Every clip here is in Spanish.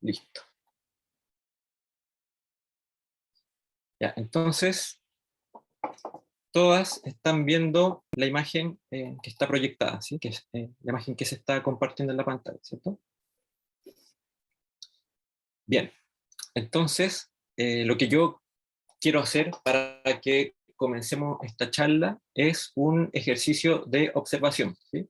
Listo. Ya, entonces, todas están viendo la imagen que está proyectada, ¿sí? Que es la imagen que se está compartiendo en la pantalla, ¿cierto? Bien, entonces, lo que yo quiero hacer para que comencemos esta charla es un ejercicio de observación, ¿sí?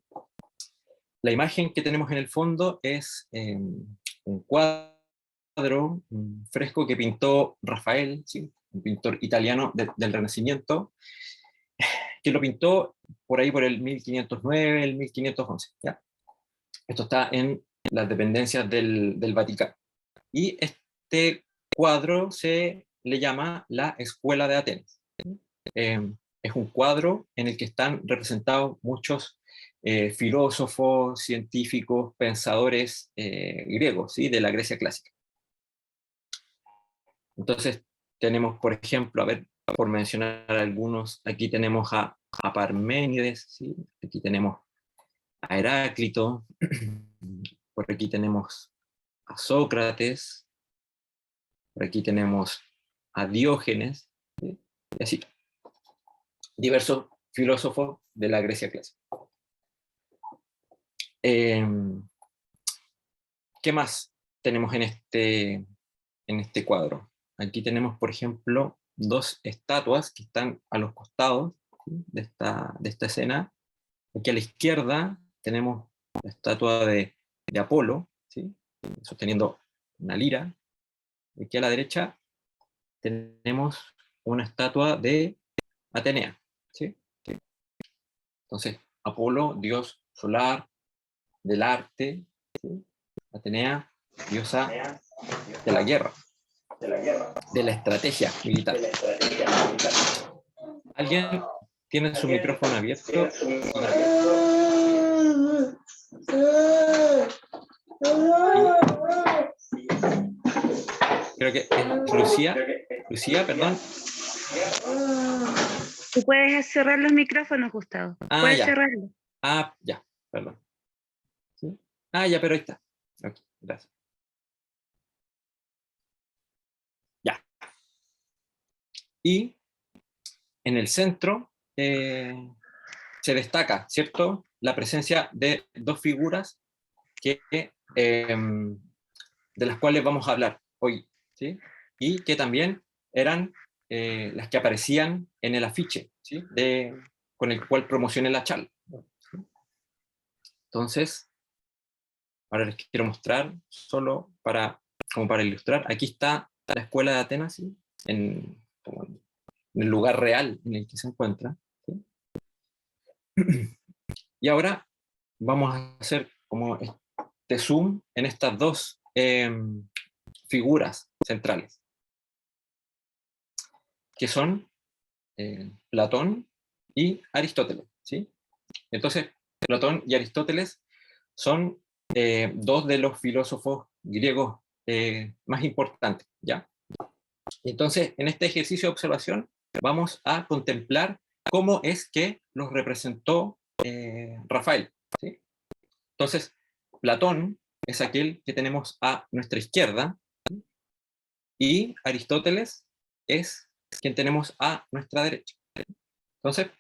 La imagen que tenemos en el fondo es un cuadro, un fresco que pintó Rafael, ¿sí? Un pintor italiano del Renacimiento, que lo pintó por ahí por el 1509, el 1511. ¿Ya? Esto está en las dependencias del Vaticano. Y este cuadro se le llama la Escuela de Atenas. Es un cuadro en el que están representados muchos filósofos, científicos, pensadores griegos, ¿sí? De la Grecia clásica. Entonces tenemos, por ejemplo, a ver, por mencionar algunos, aquí tenemos a Parménides, ¿sí? Aquí tenemos a Heráclito, por aquí tenemos a Sócrates, por aquí tenemos a Diógenes, ¿sí? Y así, diversos filósofos de la Grecia clásica. ¿Qué más tenemos en este cuadro? Aquí tenemos, por ejemplo, dos estatuas que están a los costados, ¿sí? de esta escena. Aquí a la izquierda tenemos la estatua de Apolo, ¿sí? Sosteniendo una lira. Aquí a la derecha tenemos una estatua de Atenea, ¿sí? Entonces, Apolo, dios solar, del arte, ¿sí? Atenea, diosa de la guerra, de la estrategia militar. ¿Alguien tiene su micrófono abierto? Creo que es Lucía. Lucía, perdón. Tú puedes cerrar los micrófonos, Gustavo. Puedes Ya. cerrarlos. Ya, perdón. ¿Sí? Ya, pero ahí está. Okay, gracias. Ya. Y en el centro se destaca, ¿cierto?, la presencia de dos figuras de las cuales vamos a hablar hoy, ¿sí? Y que también eran las que aparecían en el afiche, ¿sí? Con el cual promocioné la charla. ¿Sí? Entonces, ahora les quiero mostrar, solo como para ilustrar, aquí está la escuela de Atenas, ¿sí? en el lugar real en el que se encuentra. ¿Sí? Y ahora vamos a hacer como este zoom en estas dos figuras centrales, que son Platón y Aristóteles, ¿sí? Entonces, Platón y Aristóteles son dos de los filósofos griegos más importantes, ¿ya? Entonces, en este ejercicio de observación, vamos a contemplar cómo es que los representó Rafael, ¿sí? Entonces, Platón es aquel que tenemos a nuestra izquierda, ¿sí? Y Aristóteles es quien tenemos a nuestra derecha. Entonces,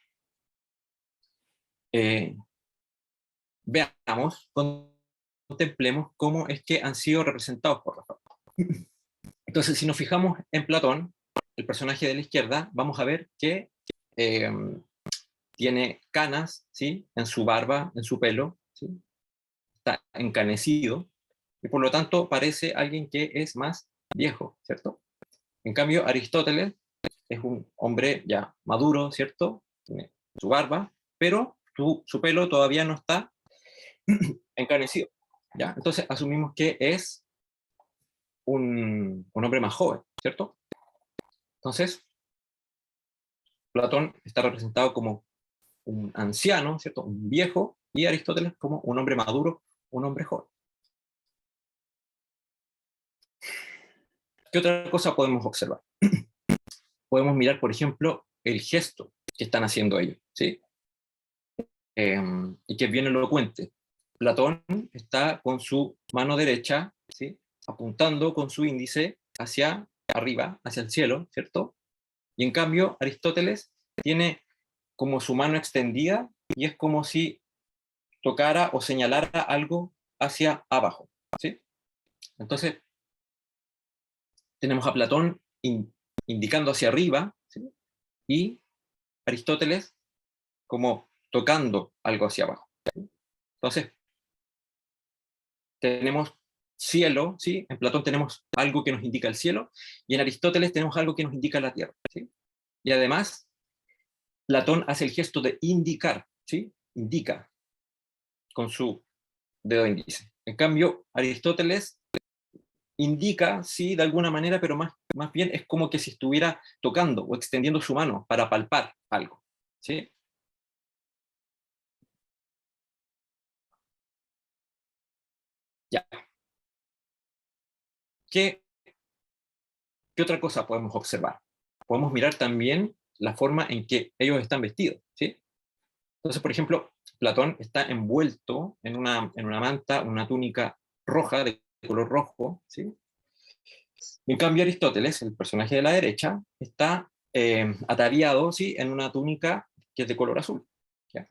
veamos, contemplemos cómo es que han sido representados por Rafael. Entonces, si nos fijamos en Platón, el personaje de la izquierda, vamos a ver que tiene canas, ¿sí?, en su barba, en su pelo, ¿sí? Está encanecido, y por lo tanto parece alguien que es más viejo, ¿cierto? En cambio, Aristóteles es un hombre ya maduro, ¿cierto? Tiene su barba, pero su pelo todavía no está encanecido, ¿ya? Entonces asumimos que es un hombre más joven, ¿cierto? Entonces, Platón está representado como un anciano, ¿cierto? Un viejo, y Aristóteles como un hombre maduro, un hombre joven. ¿Qué otra cosa podemos observar? Podemos mirar, por ejemplo, el gesto que están haciendo ellos, ¿sí? Y que es bien elocuente. Platón está con su mano derecha, ¿sí?, apuntando con su índice hacia arriba, hacia el cielo, ¿cierto? Y en cambio, Aristóteles tiene como su mano extendida y es como si tocara o señalara algo hacia abajo, ¿sí? Entonces, tenemos a Platón indicando hacia arriba, ¿sí? Y Aristóteles como tocando algo hacia abajo, ¿sí? Entonces, tenemos cielo, ¿sí? En Platón tenemos algo que nos indica el cielo, y en Aristóteles tenemos algo que nos indica la tierra, ¿sí? Y además, Platón hace el gesto de indicar, ¿sí? Indica con su dedo índice. En cambio, Aristóteles indica, sí, de alguna manera, pero más bien es como que si estuviera tocando o extendiendo su mano para palpar algo, ¿sí? Ya. ¿Qué, qué otra cosa podemos observar? Podemos mirar también la forma en que ellos están vestidos, ¿sí? Entonces, por ejemplo, Platón está envuelto en una manta, una túnica roja, de color rojo, ¿sí? En cambio, Aristóteles, el personaje de la derecha, está ataviado, ¿sí? En una túnica que es de color azul. ¿Ya?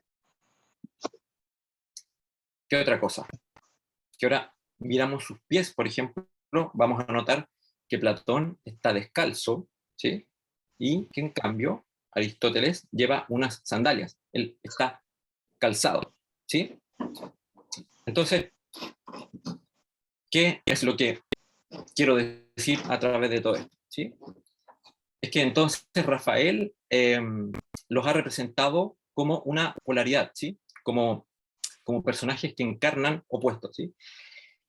¿Qué otra cosa? Que ahora miramos sus pies, por ejemplo, vamos a notar que Platón está descalzo, ¿sí? Y que en cambio Aristóteles lleva unas sandalias, él está calzado, ¿sí? Entonces, ¿qué es lo que quiero decir a través de todo esto? ¿Sí? Es que entonces Rafael los ha representado como una polaridad, ¿sí? Como personajes que encarnan opuestos, ¿sí?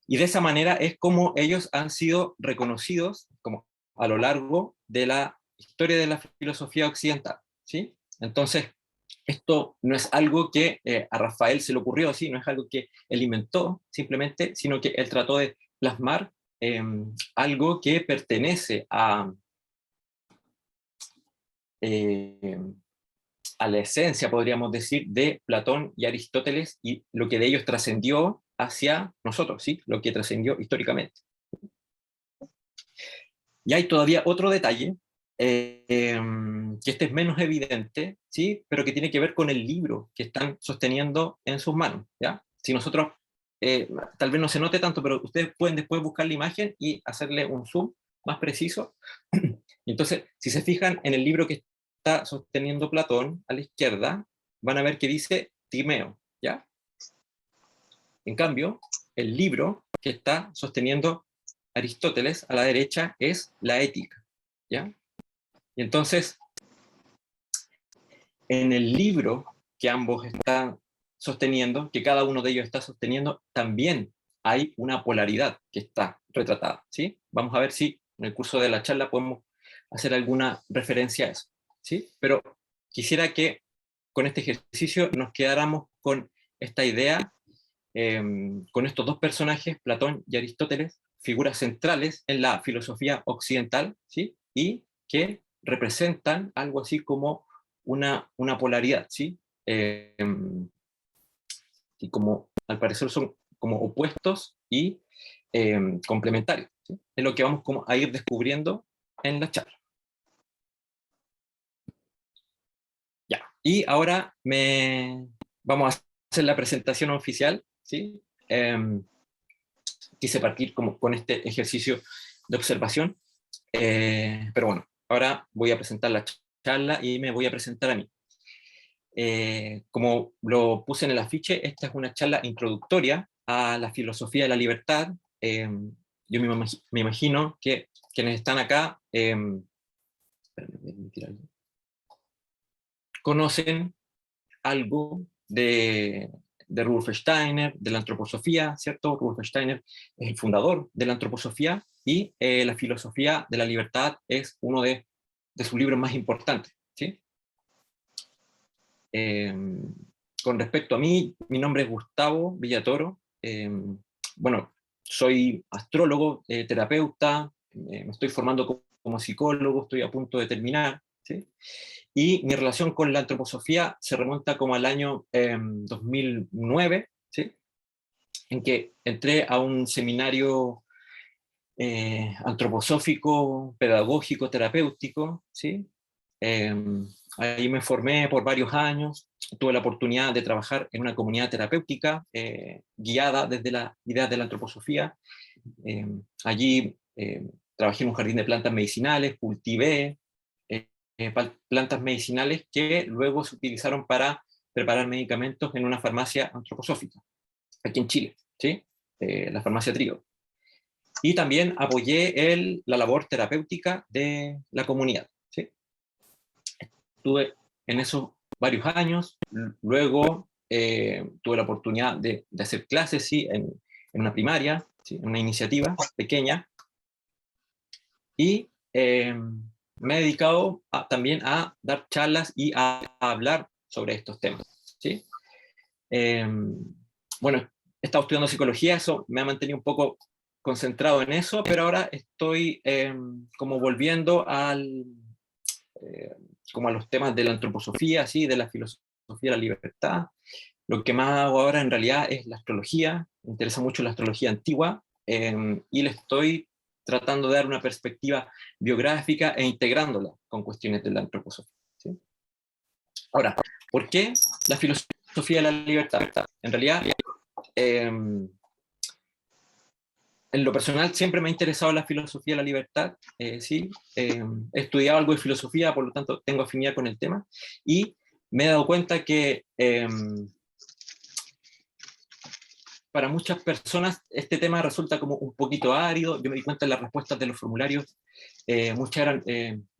Y de esa manera es como ellos han sido reconocidos como a lo largo de la historia de la filosofía occidental, ¿sí? Entonces, esto no es algo que a Rafael se le ocurrió así, no es algo que él inventó simplemente, sino que él trató de plasmar algo que pertenece eh, a la esencia, podríamos decir, de Platón y Aristóteles y lo que de ellos trascendió hacia nosotros, ¿sí? Lo que trascendió históricamente. Y hay todavía otro detalle, que este es menos evidente, ¿sí? Pero que tiene que ver con el libro que están sosteniendo en sus manos, ¿ya? Si nosotros, tal vez no se note tanto, pero ustedes pueden después buscar la imagen y hacerle un zoom más preciso. Y entonces, si se fijan en el libro que está sosteniendo Platón a la izquierda, van a ver que dice Timeo, ¿ya? En cambio, el libro que está sosteniendo Aristóteles a la derecha es la Ética, ¿ya? Y entonces, en el libro que ambos están sosteniendo, que cada uno de ellos está sosteniendo, también hay una polaridad que está retratada, ¿sí? Vamos a ver si en el curso de la charla podemos hacer alguna referencia a eso, ¿sí? Pero quisiera que con este ejercicio nos quedáramos con esta idea, con estos dos personajes, Platón y Aristóteles, figuras centrales en la filosofía occidental, ¿sí? Y que representan algo así como una polaridad, ¿sí? Y como al parecer son como opuestos y complementarios, ¿sí? Es lo que vamos como a ir descubriendo en la charla. Ya, y ahora vamos a hacer la presentación oficial, ¿sí? Quise partir como con este ejercicio de observación, pero bueno, ahora voy a presentar la charla y me voy a presentar a mí. Como lo puse en el afiche, esta es una charla introductoria a la filosofía de la libertad. Yo me imagino que quienes están acá conocen algo de Rudolf Steiner, de la antroposofía, ¿cierto? Rudolf Steiner es el fundador de la antroposofía y la filosofía de la libertad es uno de sus libros más importantes, ¿sí? Con respecto a mí, mi nombre es Gustavo Villatoro. Bueno, soy astrólogo, terapeuta, me estoy formando como psicólogo, estoy a punto de terminar, ¿sí? Y mi relación con la antroposofía se remonta como al año 2009, ¿sí? En que entré a un seminario antroposófico, pedagógico, terapéutico, ¿sí? Ahí me formé por varios años, tuve la oportunidad de trabajar en una comunidad terapéutica guiada desde las ideas de la antroposofía. Allí trabajé en un jardín de plantas medicinales, cultivé plantas medicinales que luego se utilizaron para preparar medicamentos en una farmacia antroposófica, aquí en Chile, ¿sí? La farmacia Trío. Y también apoyé la labor terapéutica de la comunidad, ¿sí? Estuve en esos varios años, luego tuve la oportunidad de hacer clases, ¿sí? En una primaria, ¿sí? En una iniciativa pequeña, y me he dedicado también a dar charlas y a hablar sobre estos temas, ¿sí? Bueno, he estado estudiando psicología, eso me ha mantenido un poco concentrado en eso, pero ahora estoy como volviendo como a los temas de la antroposofía, ¿sí? De la filosofía de la libertad. Lo que más hago ahora en realidad es la astrología, me interesa mucho la astrología antigua, y le estoy tratando de dar una perspectiva biográfica e integrándola con cuestiones de la antroposofía, ¿sí? Ahora, ¿por qué la filosofía de la libertad? En realidad, en lo personal siempre me ha interesado la filosofía de la libertad, ¿sí? He estudiado algo de filosofía, por lo tanto tengo afinidad con el tema, y me he dado cuenta que para muchas personas este tema resulta como un poquito árido. Yo me di cuenta en las respuestas de los formularios, muchas eran,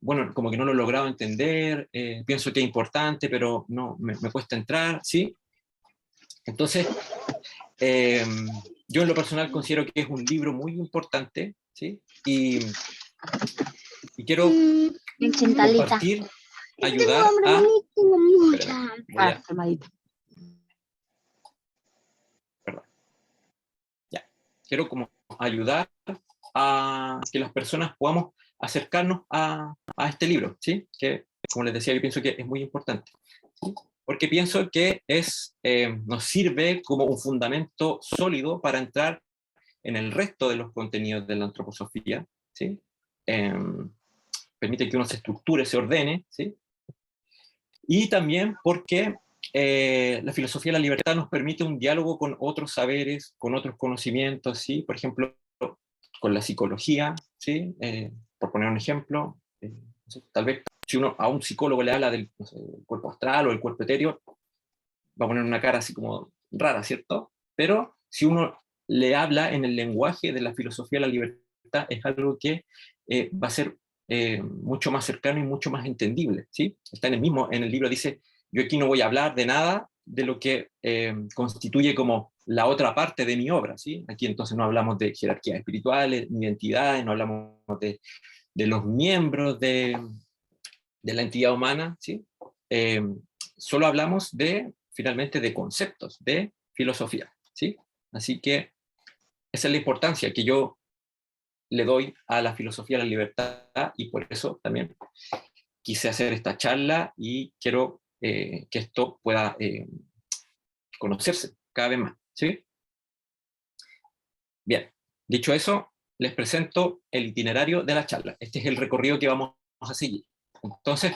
bueno, como que no lo he logrado entender, pienso que es importante, pero no, me cuesta entrar, ¿sí? Entonces, yo en lo personal considero que es un libro muy importante, ¿sí? Y quiero compartir, ayudar a... Espérame, perdón. Ya. Quiero como ayudar a que las personas podamos acercarnos a este libro, ¿sí? Que, como les decía, yo pienso que es muy importante, ¿sí? Porque pienso que nos sirve como un fundamento sólido para entrar en el resto de los contenidos de la antroposofía, ¿sí? Permite que uno se estructure, se ordene, ¿sí? Y también porque la filosofía de la libertad nos permite un diálogo con otros saberes, con otros conocimientos, ¿sí? Por ejemplo, con la psicología, ¿sí? Por poner un ejemplo, no sé, tal vez si uno a un psicólogo le habla del, no sé, del cuerpo astral o del cuerpo etéreo, va a poner una cara así como rara, ¿cierto? Pero si uno le habla en el lenguaje de la filosofía de la libertad, es algo que va a ser mucho más cercano y mucho más entendible, ¿sí? Está en el libro dice, yo aquí no voy a hablar de nada de lo que constituye como la otra parte de mi obra, ¿sí? Aquí entonces no hablamos de jerarquías espirituales, ni identidades, no hablamos de los miembros de la entidad humana, ¿sí? Solo hablamos finalmente de conceptos, de filosofía, ¿sí? Así que esa es la importancia que yo le doy a la filosofía de la libertad, y por eso también quise hacer esta charla y quiero que esto pueda conocerse cada vez más, ¿sí? Bien, dicho eso, les presento el itinerario de la charla. Este es el recorrido que vamos a seguir. Entonces,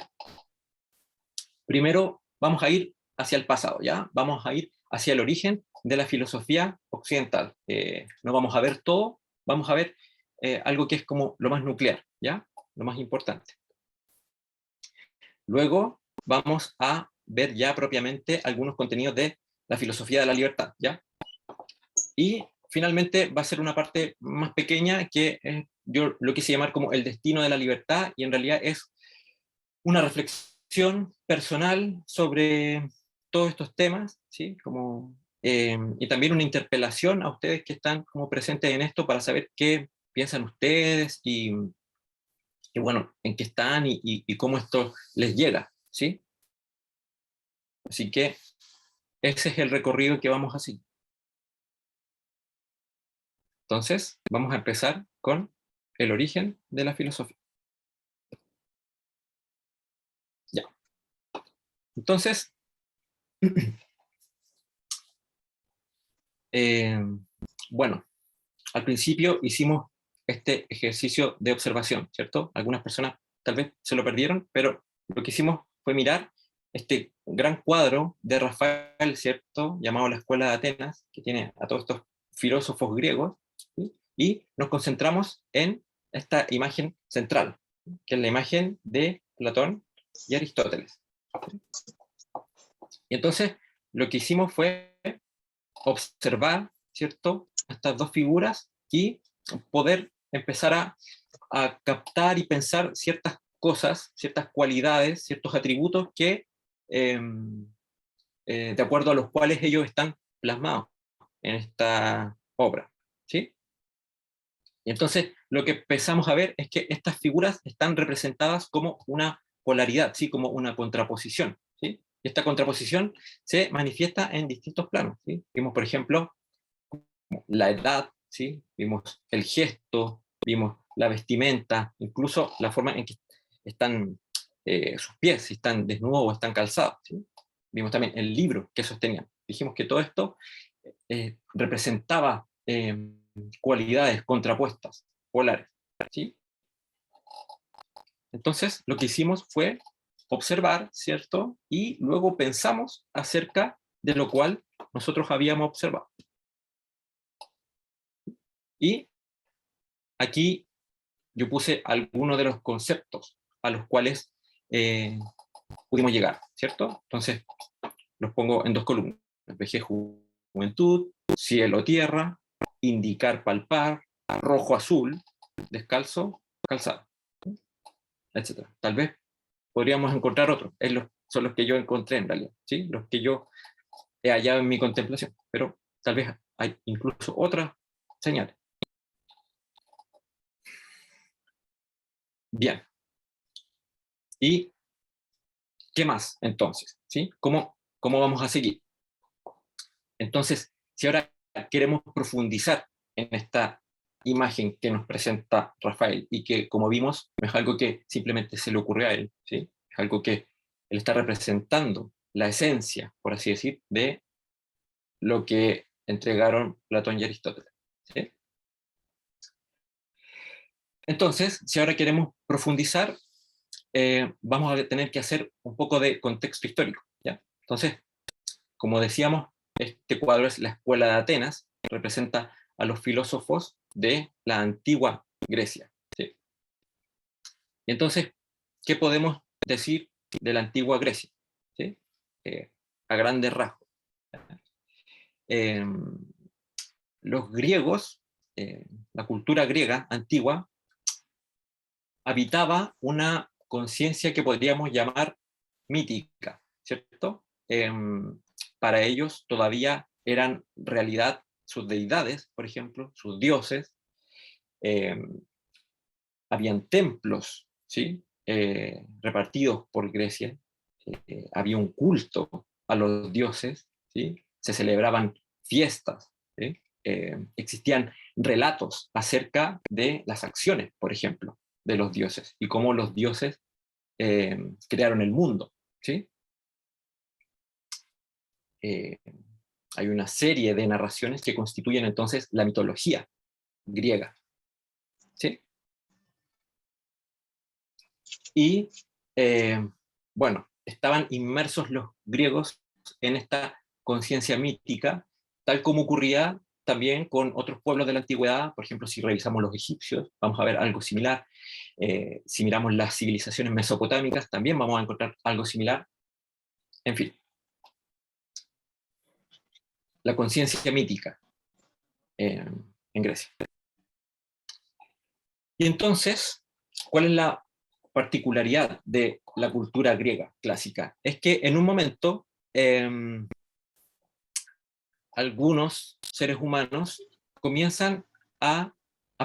primero vamos a ir hacia el pasado, ¿ya? Vamos a ir hacia el origen de la filosofía occidental. No vamos a ver todo, vamos a ver algo que es como lo más nuclear, ¿ya? Lo más importante. Luego vamos a ver ya propiamente algunos contenidos de la filosofía de la libertad, ¿ya? Y finalmente va a ser una parte más pequeña que yo lo quise llamar como el destino de la libertad, y en realidad es una reflexión personal sobre todos estos temas, ¿sí? Como, y también una interpelación a ustedes que están como presentes en esto para saber qué piensan ustedes y bueno, en qué están y cómo esto les llega, ¿sí? Así que ese es el recorrido que vamos a seguir. Entonces, vamos a empezar con el origen de la filosofía. Ya. Entonces, bueno, al principio hicimos este ejercicio de observación, ¿cierto? Algunas personas tal vez se lo perdieron, pero lo que hicimos fue mirar este gran cuadro de Rafael, ¿cierto? Llamado La Escuela de Atenas, que tiene a todos estos filósofos griegos, ¿sí? Y nos concentramos en esta imagen central, que es la imagen de Platón y Aristóteles. Y entonces lo que hicimos fue observar, ¿cierto?, estas dos figuras y poder empezar a captar y pensar ciertas cosas, ciertas cualidades, ciertos atributos que, de acuerdo a los cuales ellos están plasmados en esta obra, ¿sí? Y entonces lo que empezamos a ver es que estas figuras están representadas como una polaridad, ¿sí? Como una contraposición, ¿sí? Y esta contraposición se manifiesta en distintos planos, ¿sí? Vimos, por ejemplo, la edad, ¿sí? Vimos el gesto, vimos la vestimenta, incluso la forma en que están sus pies, si están desnudos o están calzados, ¿sí? Vimos también el libro que sostenían. Dijimos que todo esto representaba cualidades contrapuestas, polares, ¿sí? Entonces, lo que hicimos fue observar, ¿cierto? Y luego pensamos acerca de lo cual nosotros habíamos observado. Y aquí yo puse algunos de los conceptos a los cuales pudimos llegar, ¿cierto? Entonces, los pongo en dos columnas. Vejez, juventud, cielo, tierra, indicar, palpar, rojo, azul, descalzo, calzado, etc. Tal vez podríamos encontrar otros. Son los que yo encontré en realidad, ¿sí? Los que yo he hallado en mi contemplación. Pero tal vez hay incluso otras señales. Bien. ¿Y qué más entonces? ¿Sí? ¿Cómo vamos a seguir? Entonces, si ahora queremos profundizar en esta imagen que nos presenta Rafael y que, como vimos, no es algo que simplemente se le ocurrió a él, ¿sí? Es algo que él está representando la esencia, por así decir, de lo que entregaron Platón y Aristóteles, ¿sí? Entonces, si ahora queremos profundizar, vamos a tener que hacer un poco de contexto histórico, ¿ya? Entonces, como decíamos, este cuadro es la Escuela de Atenas, representa a los filósofos de la antigua Grecia, ¿sí? Y entonces, ¿qué podemos decir de la antigua Grecia? ¿Sí? A grandes rasgos. Eh, los griegos, la cultura griega antigua, habitaba una conciencia que podríamos llamar mítica, ¿cierto? Para ellos todavía eran realidad sus deidades, por ejemplo, sus dioses. Habían templos, ¿sí? Repartidos por Grecia. Había un culto a los dioses, ¿sí? Se celebraban fiestas, ¿sí? Existían relatos acerca de las acciones, por ejemplo, de los dioses y cómo los dioses crearon el mundo, ¿sí? Hay una serie de narraciones que constituyen entonces la mitología griega, ¿sí? Y bueno, estaban inmersos los griegos en esta conciencia mítica, tal como ocurría también con otros pueblos de la antigüedad. Por ejemplo, si revisamos los egipcios, vamos a ver algo similar. Si miramos las civilizaciones mesopotámicas, también vamos a encontrar algo similar. En fin, la conciencia mítica en Grecia. Y entonces, ¿cuál es la particularidad de la cultura griega clásica? Es que en un momento algunos seres humanos comienzan a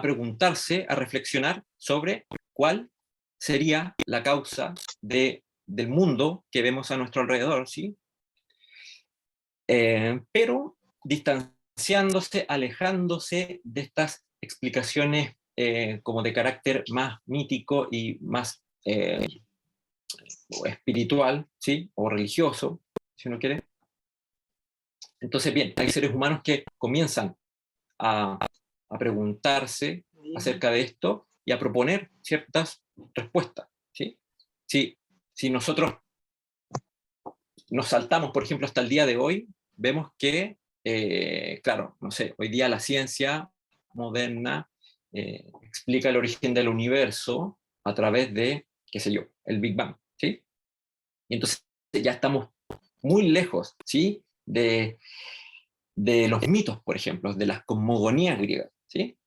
preguntarse, a reflexionar sobre cuál sería la causa del mundo que vemos a nuestro alrededor, ¿sí? Pero distanciándose, alejándose de estas explicaciones como de carácter más mítico y más o espiritual, ¿sí? O religioso, si uno quiere. Entonces, bien, hay seres humanos que comienzan a preguntarse acerca de esto y a proponer ciertas respuestas, ¿sí? Si nosotros nos saltamos, por ejemplo, hasta el día de hoy, vemos que, claro, no sé, hoy día la ciencia moderna explica el origen del universo a través de, qué sé yo, el Big Bang, ¿sí? Y entonces ya estamos muy lejos, ¿sí? De los mitos, por ejemplo, de las cosmogonías griegas, ¿sí?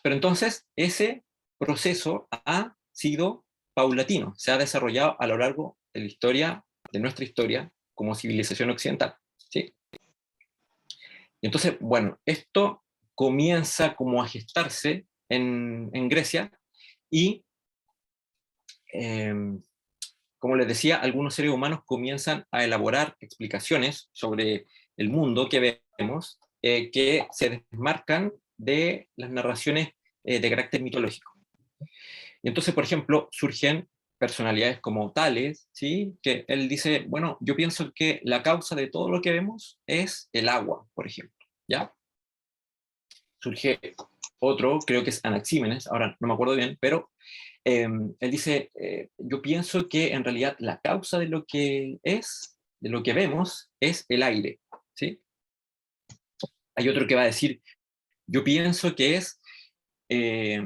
Pero entonces ese proceso ha sido paulatino, se ha desarrollado a lo largo de la historia, de nuestra historia, como civilización occidental, ¿sí? Y entonces, bueno, esto comienza como a gestarse en Grecia y, eh, como les decía, algunos seres humanos comienzan a elaborar explicaciones sobre el mundo que vemos, que se desmarcan de las narraciones de carácter mitológico. Y entonces, por ejemplo, surgen personalidades como Tales, ¿sí? Que él dice, bueno, yo pienso que la causa de todo lo que vemos es el agua, por ejemplo, ¿ya? Surge otro, creo que es Anaxímenes, ahora no me acuerdo bien, pero él dice, yo pienso que en realidad la causa de lo que es, de lo que vemos, es el aire, ¿sí? Hay otro que va a decir, yo pienso que es eh,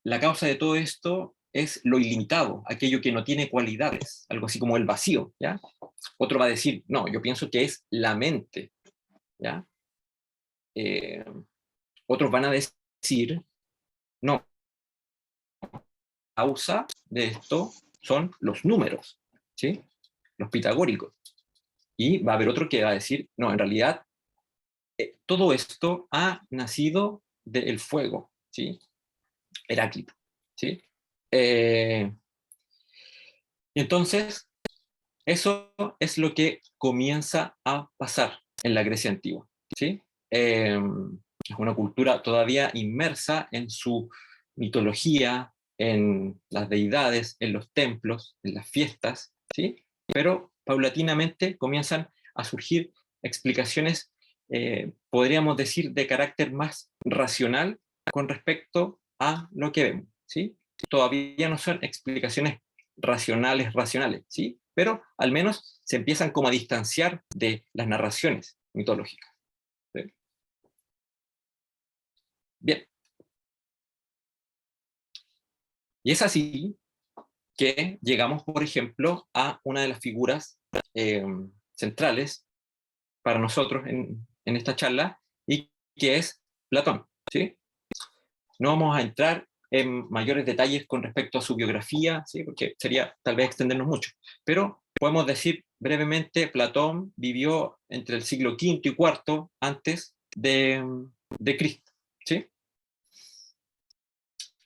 la causa de todo esto es lo ilimitado, aquello que no tiene cualidades, algo así como el vacío, ¿ya? Otro va a decir, no, yo pienso que es la mente, ¿ya? Eh, Otros van a decir, no, la causa de esto son los números, ¿sí? Los pitagóricos. Y va a haber otro que va a decir, no, en realidad todo esto ha nacido del fuego, ¿sí? Heráclito, ¿sí? Y entonces, eso es lo que comienza a pasar en la Grecia antigua, ¿sí? Es una cultura todavía inmersa en su mitología, en las deidades, en los templos, en las fiestas, ¿sí? Pero paulatinamente comienzan a surgir explicaciones, podríamos decir, de carácter más racional con respecto a lo que vemos, ¿sí? Todavía no son explicaciones racionales, ¿sí? Pero al menos se empiezan como a distanciar de las narraciones mitológicas, ¿sí? Bien, y es así que llegamos, por ejemplo, a una de las figuras eh, centrales para nosotros en esta charla, y que es Platón, ¿sí? No vamos a entrar en mayores detalles con respecto a su biografía, ¿sí? Porque sería tal vez extendernos mucho, pero podemos decir brevemente, Platón vivió entre el siglo V y IV antes de Cristo, ¿sí?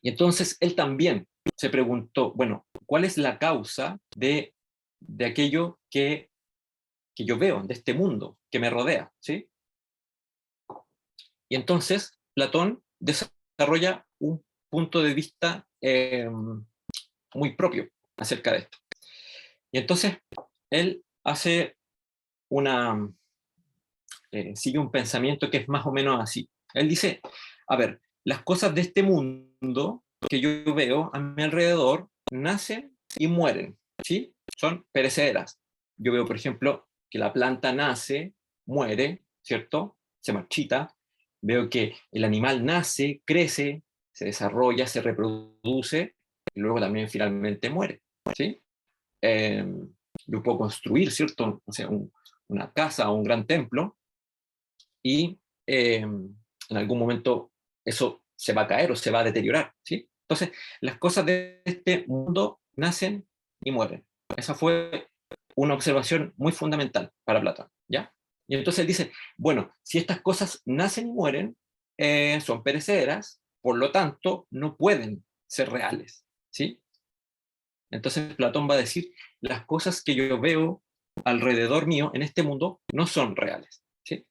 Y entonces él también se preguntó, bueno, ¿cuál es la causa de aquello que yo veo, de este mundo que me rodea, ¿sí? Y entonces Platón desarrolla un punto de vista muy propio acerca de esto. Y entonces él hace una, sigue un pensamiento que es más o menos así. Él dice, a ver, las cosas de este mundo que yo veo a mi alrededor nacen y mueren, ¿sí? Son perecederas. Yo veo, por ejemplo, que la planta nace, muere, ¿cierto? Se marchita. Veo que el animal nace, crece, se desarrolla, se reproduce, y luego también finalmente muere, ¿sí? Eh, yo puedo construir, ¿cierto? O sea, una casa o un gran templo, y en algún momento eso se va a caer o se va a deteriorar, ¿sí? Entonces, las cosas de este mundo nacen y mueren. Esa fue una observación muy fundamental para Platón, ¿ya? Y entonces él dice, bueno, si estas cosas nacen y mueren, son perecederas, por lo tanto, no pueden ser reales, ¿sí? Entonces Platón va a decir, las cosas que yo veo alrededor mío en este mundo no son reales, ¿sí?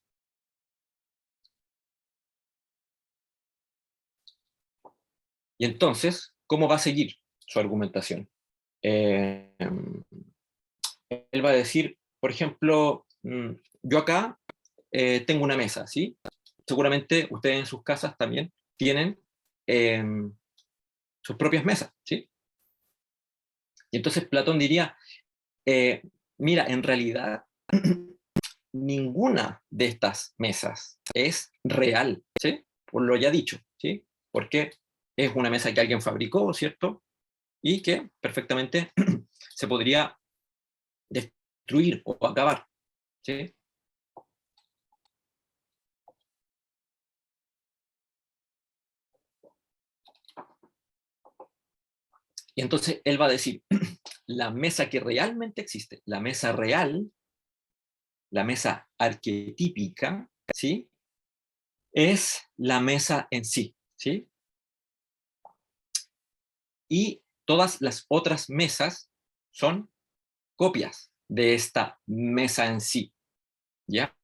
Y entonces, ¿cómo va a seguir su argumentación? Eh, Él va a decir, por ejemplo, yo acá tengo una mesa, ¿sí? Seguramente ustedes en sus casas también tienen sus propias mesas, ¿sí? Y entonces Platón diría, mira, en realidad ninguna de estas mesas es real, ¿sí? Por lo ya dicho, ¿sí? Porque es una mesa que alguien fabricó, ¿cierto? Y que perfectamente se podría destruir o acabar, ¿sí? Y entonces él va a decir, la mesa que realmente existe, la mesa real, la mesa arquetípica, ¿sí? Es la mesa en sí, ¿sí? Y todas las otras mesas son copias de esta mesa en sí, ¿ya?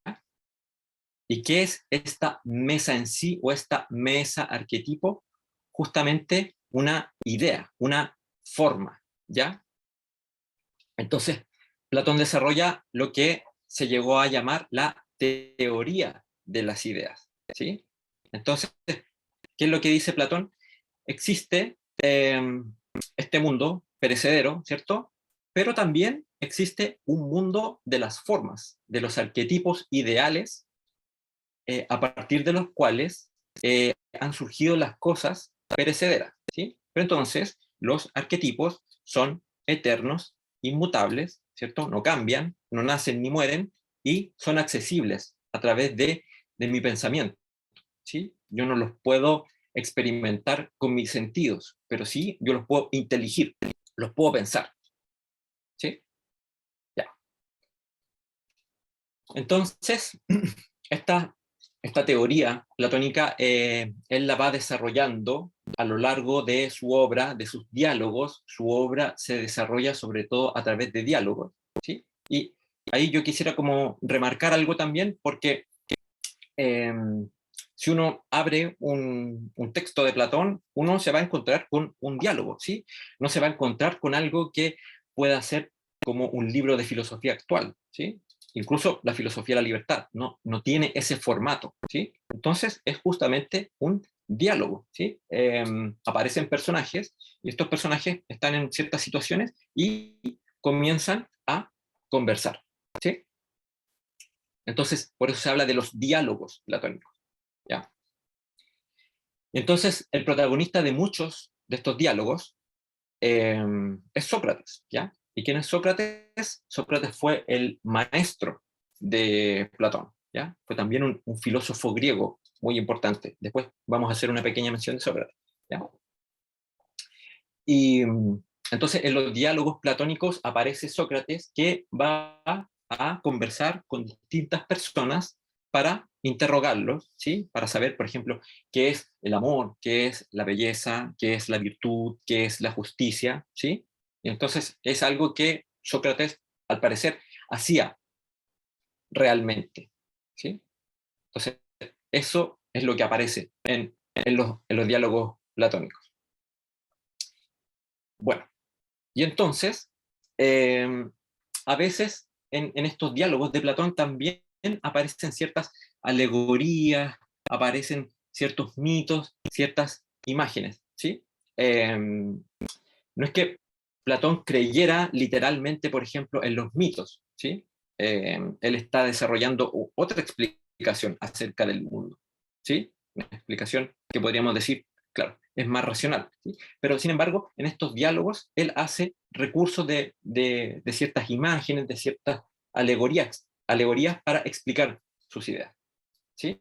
¿Y qué es esta mesa en sí o esta mesa arquetipo? Justamente una idea, una forma, ¿ya? Entonces, Platón desarrolla lo que se llegó a llamar la teoría de las ideas, ¿sí? Entonces, ¿qué es lo que dice Platón? Existe este mundo perecedero, ¿cierto? Pero también existe un mundo de las formas, de los arquetipos ideales, a partir de los cuales han surgido las cosas perecederas, ¿sí? Pero entonces, los arquetipos son eternos, inmutables, ¿cierto? No cambian, no nacen ni mueren, y son accesibles a través de mi pensamiento, ¿sí? Yo no los puedo experimentar con mis sentidos, pero sí yo los puedo inteligir, los puedo pensar, ¿sí? Ya. Entonces, esta, esta teoría platónica, él la va desarrollando a lo largo de su obra, de sus diálogos. Su obra se desarrolla sobre todo a través de diálogos, ¿sí? Y ahí yo quisiera como remarcar algo también, porque eh, si uno abre un texto de Platón, uno se va a encontrar con un diálogo, ¿sí? No se va a encontrar con algo que pueda ser como un libro de filosofía actual, ¿sí? Incluso la filosofía de la libertad no tiene ese formato, ¿sí? Entonces es justamente un diálogo, ¿sí? Aparecen personajes y estos personajes están en ciertas situaciones y comienzan a conversar, ¿sí? Entonces, por eso se habla de los diálogos platónicos, ¿ya? Entonces, el protagonista de muchos de estos diálogos es Sócrates, ¿ya? ¿Y quién es Sócrates? Sócrates fue el maestro de Platón, ¿ya? Fue también un filósofo griego muy importante. Después vamos a hacer una pequeña mención de Sócrates, ¿ya? Y entonces en los diálogos platónicos aparece Sócrates, que va a conversar con distintas personas para interrogarlos, ¿sí? Para saber, por ejemplo, qué es el amor, qué es la belleza, qué es la virtud, qué es la justicia, ¿sí? Y entonces es algo que Sócrates, al parecer, hacía realmente, ¿sí? Entonces, eso es lo que aparece en los diálogos platónicos. Bueno, y entonces, a veces en estos diálogos de Platón también aparecen ciertas alegorías, aparecen ciertos mitos, ciertas imágenes, ¿sí? No es que Platón creyera literalmente, por ejemplo, en los mitos, ¿sí? Él está desarrollando otra explicación acerca del mundo, ¿sí? Una explicación que podríamos decir, claro, es más racional, ¿sí? Pero sin embargo, en estos diálogos, él hace recursos de ciertas imágenes, de ciertas alegorías para explicar sus ideas, ¿sí?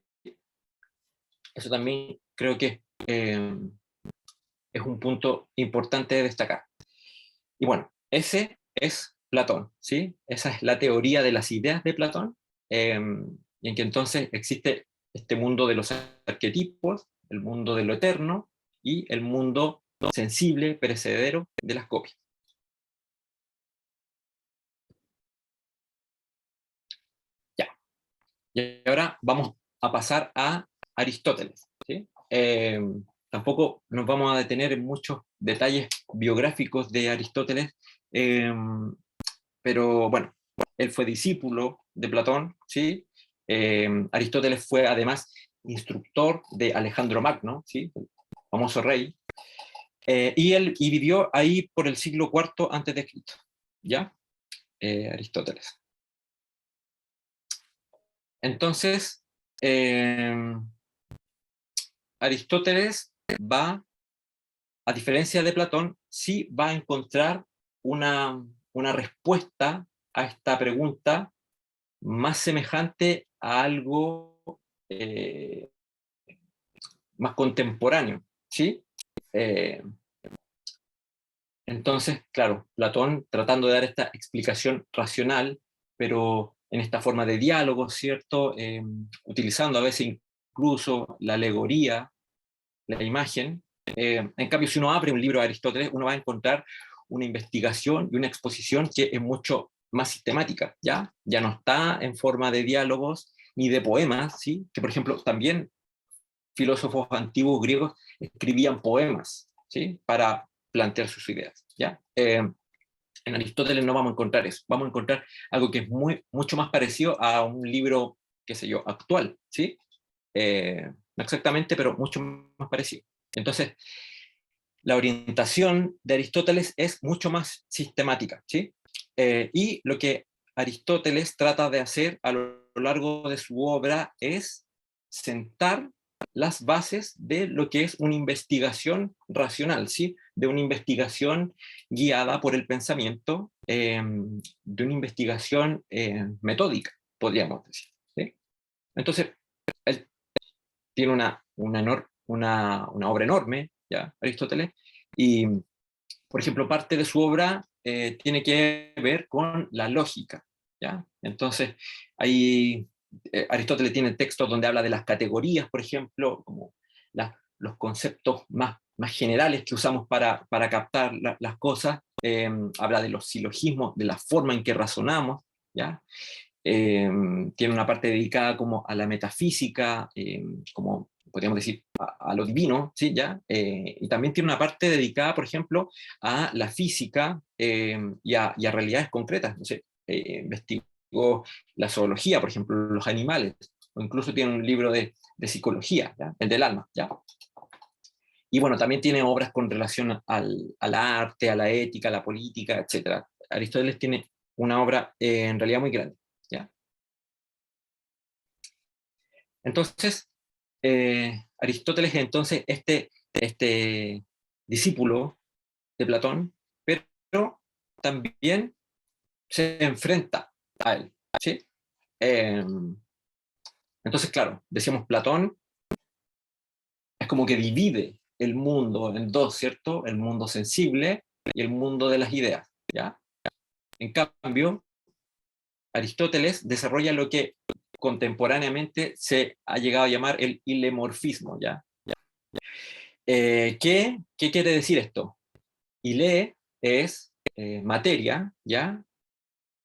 Eso también creo que es un punto importante de destacar. Y bueno, ese es Platón, ¿sí? Esa es la teoría de las ideas de Platón, y en que entonces existe este mundo de los arquetipos, el mundo de lo eterno y el mundo sensible, perecedero de las copias. Ya. Y ahora vamos a pasar a Aristóteles, ¿sí? Tampoco nos vamos a detener en muchos detalles biográficos de Aristóteles, eh, pero bueno, él fue discípulo de Platón, ¿sí? Aristóteles fue además instructor de Alejandro Magno, ¿sí? famoso rey, y vivió ahí por el siglo IV antes de Cristo, ¿ya? Aristóteles. Entonces, Aristóteles va, a diferencia de Platón, sí va a encontrar una respuesta a esta pregunta más semejante a algo más contemporáneo, ¿sí? Eh, entonces, claro, Platón tratando de dar esta explicación racional, pero en esta forma de diálogo, ¿cierto? Utilizando a veces incluso la alegoría, la imagen. En cambio, si uno abre un libro de Aristóteles, uno va a encontrar una investigación y una exposición que es mucho más sistemática, ¿ya? Ya no está en forma de diálogos ni de poemas, ¿sí? Que, por ejemplo, también filósofos antiguos griegos escribían poemas, ¿sí? Para plantear sus ideas, ¿ya? En Aristóteles no vamos a encontrar eso, vamos a encontrar algo que es mucho más parecido a un libro, qué sé yo, actual, ¿sí? No exactamente, pero mucho más parecido. Entonces, la orientación de Aristóteles es mucho más sistemática, ¿sí? Y lo que Aristóteles trata de hacer a lo largo de su obra es sentar las bases de lo que es una investigación racional, ¿sí? De una investigación guiada por el pensamiento, de una investigación metódica, podríamos decir, ¿sí? Entonces, él tiene una obra enorme, ¿ya? Aristóteles, y, por ejemplo, parte de su obra tiene que ver con la lógica, ¿ya? Entonces, ahí Aristóteles tiene textos donde habla de las categorías, por ejemplo, como los conceptos más generales que usamos para captar las cosas, habla de los silogismos, de la forma en que razonamos, ¿ya? Tiene una parte dedicada como a la metafísica, como podríamos decir, a lo divino, ¿sí? ¿Ya? Y también tiene una parte dedicada, por ejemplo, a la física y a realidades concretas. No sé, investigó la zoología, por ejemplo, los animales, o incluso tiene un libro de psicología, ¿ya? El del alma, ¿ya? Y bueno, también tiene obras con relación al arte, a la ética, a la política, etc. Aristóteles tiene una obra en realidad muy grande, ¿ya? Entonces, Aristóteles entonces este discípulo de Platón, pero también se enfrenta a él, ¿sí? Eh, entonces, claro, decíamos Platón es como que divide el mundo en dos, ¿cierto? El mundo sensible y el mundo de las ideas, ¿ya? En cambio, Aristóteles desarrolla lo que contemporáneamente se ha llegado a llamar el ilemorfismo, ¿ya? ¿Qué quiere decir esto? Ile es materia, ¿ya?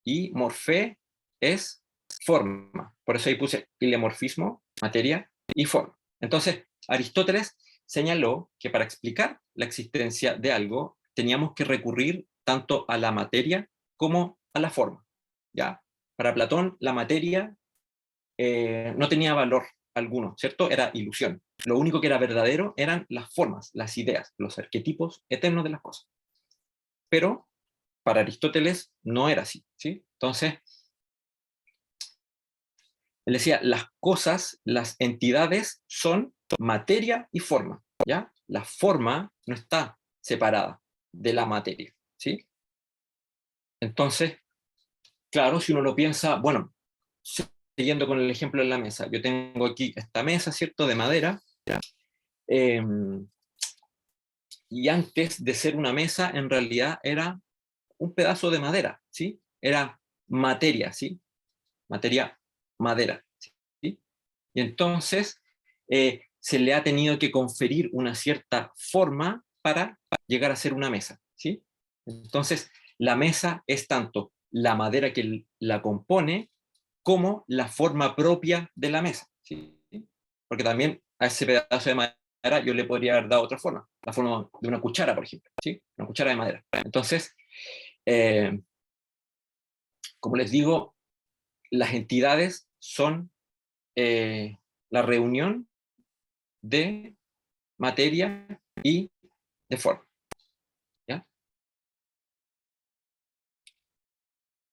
Y morfé es forma. Por eso ahí puse ilemorfismo, materia y forma. Entonces, Aristóteles señaló que para explicar la existencia de algo teníamos que recurrir tanto a la materia como a la forma, ¿ya? Para Platón, la materia no tenía valor alguno, ¿cierto? Era ilusión. Lo único que era verdadero eran las formas, las ideas, los arquetipos eternos de las cosas. Pero para Aristóteles no era así, ¿sí? Entonces, él decía, las cosas, las entidades son materia y forma, ¿ya? La forma no está separada de la materia, ¿sí? Entonces, claro, si uno lo piensa, bueno, siguiendo con el ejemplo de la mesa, yo tengo aquí esta mesa, ¿cierto?, de madera, eh, y antes de ser una mesa, en realidad era un pedazo de madera, ¿sí? Era materia, ¿sí? Materia, madera, ¿sí? Y entonces se le ha tenido que conferir una cierta forma para llegar a ser una mesa, ¿sí? Entonces, la mesa es tanto la madera que la compone como la forma propia de la mesa, ¿sí? Porque también a ese pedazo de madera yo le podría haber dado otra forma, la forma de una cuchara, por ejemplo, ¿sí? Una cuchara de madera. Entonces, eh, como les digo, las entidades son la reunión de materia y de forma. ¿Ya?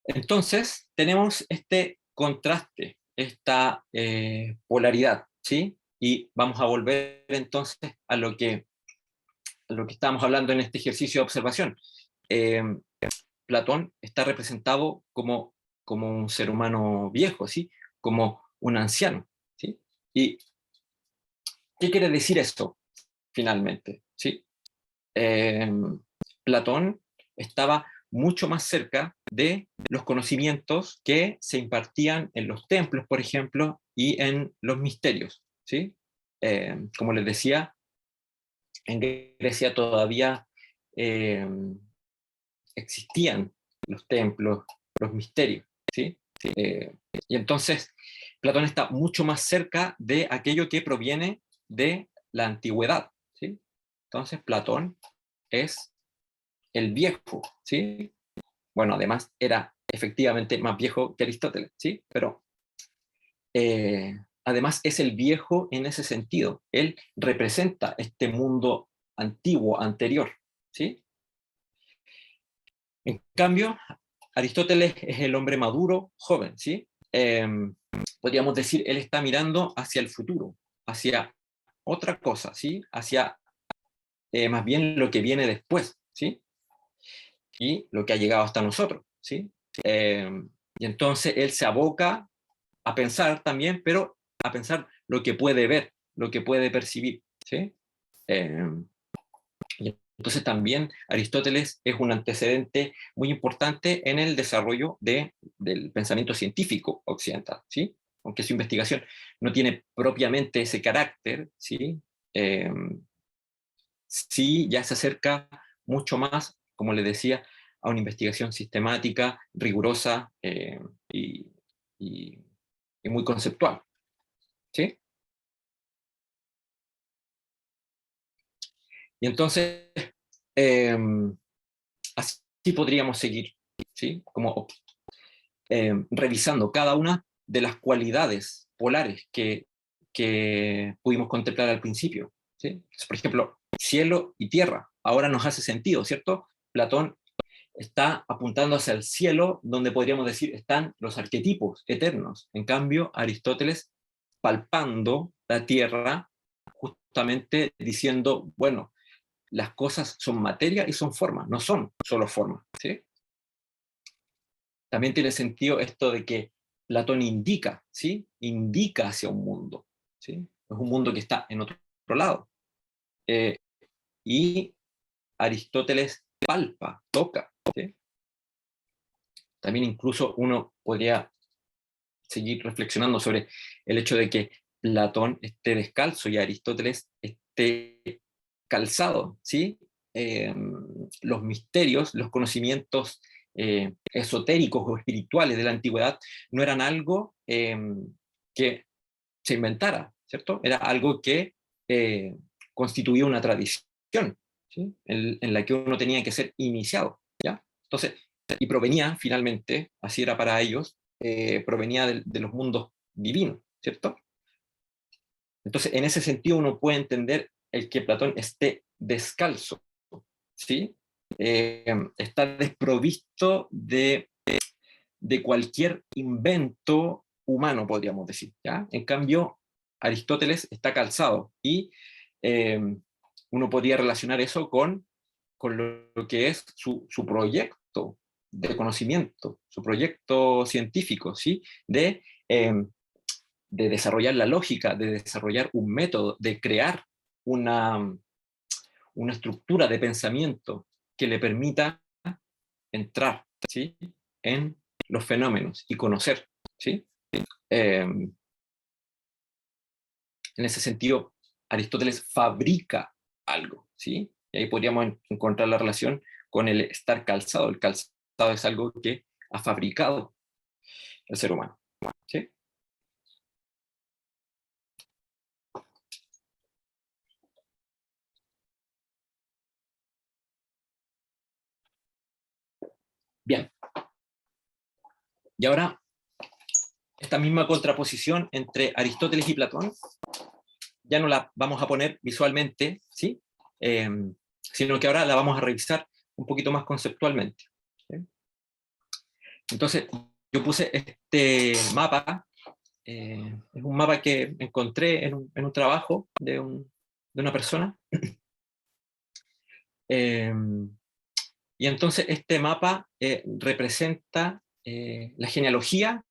Entonces, tenemos este contraste, esta polaridad, ¿sí? Y vamos a volver entonces a lo que estábamos hablando en este ejercicio de observación. Platón está representado como un ser humano viejo, ¿sí? Como un anciano, ¿sí? ¿Y qué quiere decir eso, finalmente? ¿Sí? Platón estaba mucho más cerca de los conocimientos que se impartían en los templos, por ejemplo, y en los misterios, ¿sí? Como les decía, en Grecia todavía eh, existían los templos, los misterios, ¿sí? Y entonces Platón está mucho más cerca de aquello que proviene de la antigüedad, ¿sí? Entonces Platón es el viejo, ¿sí? Bueno, además era efectivamente más viejo que Aristóteles, ¿sí? Pero además es el viejo en ese sentido. Él representa este mundo antiguo, anterior, ¿sí? En cambio, Aristóteles es el hombre maduro, joven, ¿sí? Podríamos decir, él está mirando hacia el futuro, hacia otra cosa, ¿sí? Hacia más bien lo que viene después, ¿sí? Y lo que ha llegado hasta nosotros, ¿sí? Y entonces él se aboca a pensar también, pero a pensar lo que puede ver, lo que puede percibir, ¿sí? Eh, y entonces también Aristóteles es un antecedente muy importante en el desarrollo del pensamiento científico occidental, ¿sí? Aunque su investigación no tiene propiamente ese carácter, ¿sí? Eh, sí ya se acerca mucho más, como le decía, a una investigación sistemática, rigurosa y, y, y muy conceptual, ¿sí? Y entonces, eh, así podríamos seguir, ¿sí? Como revisando cada una de las cualidades polares que pudimos contemplar al principio, ¿sí? Por ejemplo, cielo y tierra, ahora nos hace sentido, ¿cierto? Platón está apuntando hacia el cielo, donde podríamos decir están los arquetipos eternos. En cambio, Aristóteles palpando la tierra, justamente diciendo, bueno, las cosas son materia y son forma, no son solo forma, ¿sí? También tiene sentido esto de que Platón indica, ¿sí? Indica hacia un mundo, ¿sí? Es un mundo que está en otro lado. Eh, y Aristóteles palpa, toca, ¿sí? También incluso uno podría seguir reflexionando sobre el hecho de que Platón esté descalzo y Aristóteles esté calzado, ¿sí? Los misterios, los conocimientos esotéricos o espirituales de la antigüedad no eran algo que se inventara, ¿cierto? Era algo que eh, constituía una tradición, ¿sí? En la que uno tenía que ser iniciado, ¿ya? Entonces, y provenía finalmente, así era para ellos, provenía de los mundos divinos, ¿cierto? Entonces, en ese sentido uno puede entender el que Platón esté descalzo, ¿sí? Está desprovisto de cualquier invento humano, podríamos decir, ¿ya? En cambio, Aristóteles está calzado y eh, uno podría relacionar eso con lo que es su proyecto de conocimiento, su proyecto científico, ¿sí? De desarrollar la lógica, de desarrollar un método, de crear una estructura de pensamiento que le permita entrar, ¿sí? En los fenómenos y conocer, ¿sí? En ese sentido, Aristóteles fabrica algo, ¿sí? Y ahí podríamos encontrar la relación con el estar calzado. El calzado es algo que ha fabricado el ser humano, ¿sí? Bien, y ahora esta misma contraposición entre Aristóteles y Platón ya no la vamos a poner visualmente, ¿sí? Sino que ahora la vamos a revisar un poquito más conceptualmente. ¿Sí? Entonces, yo puse este mapa, es un mapa que encontré en un trabajo de una persona. Y entonces este mapa representa la genealogía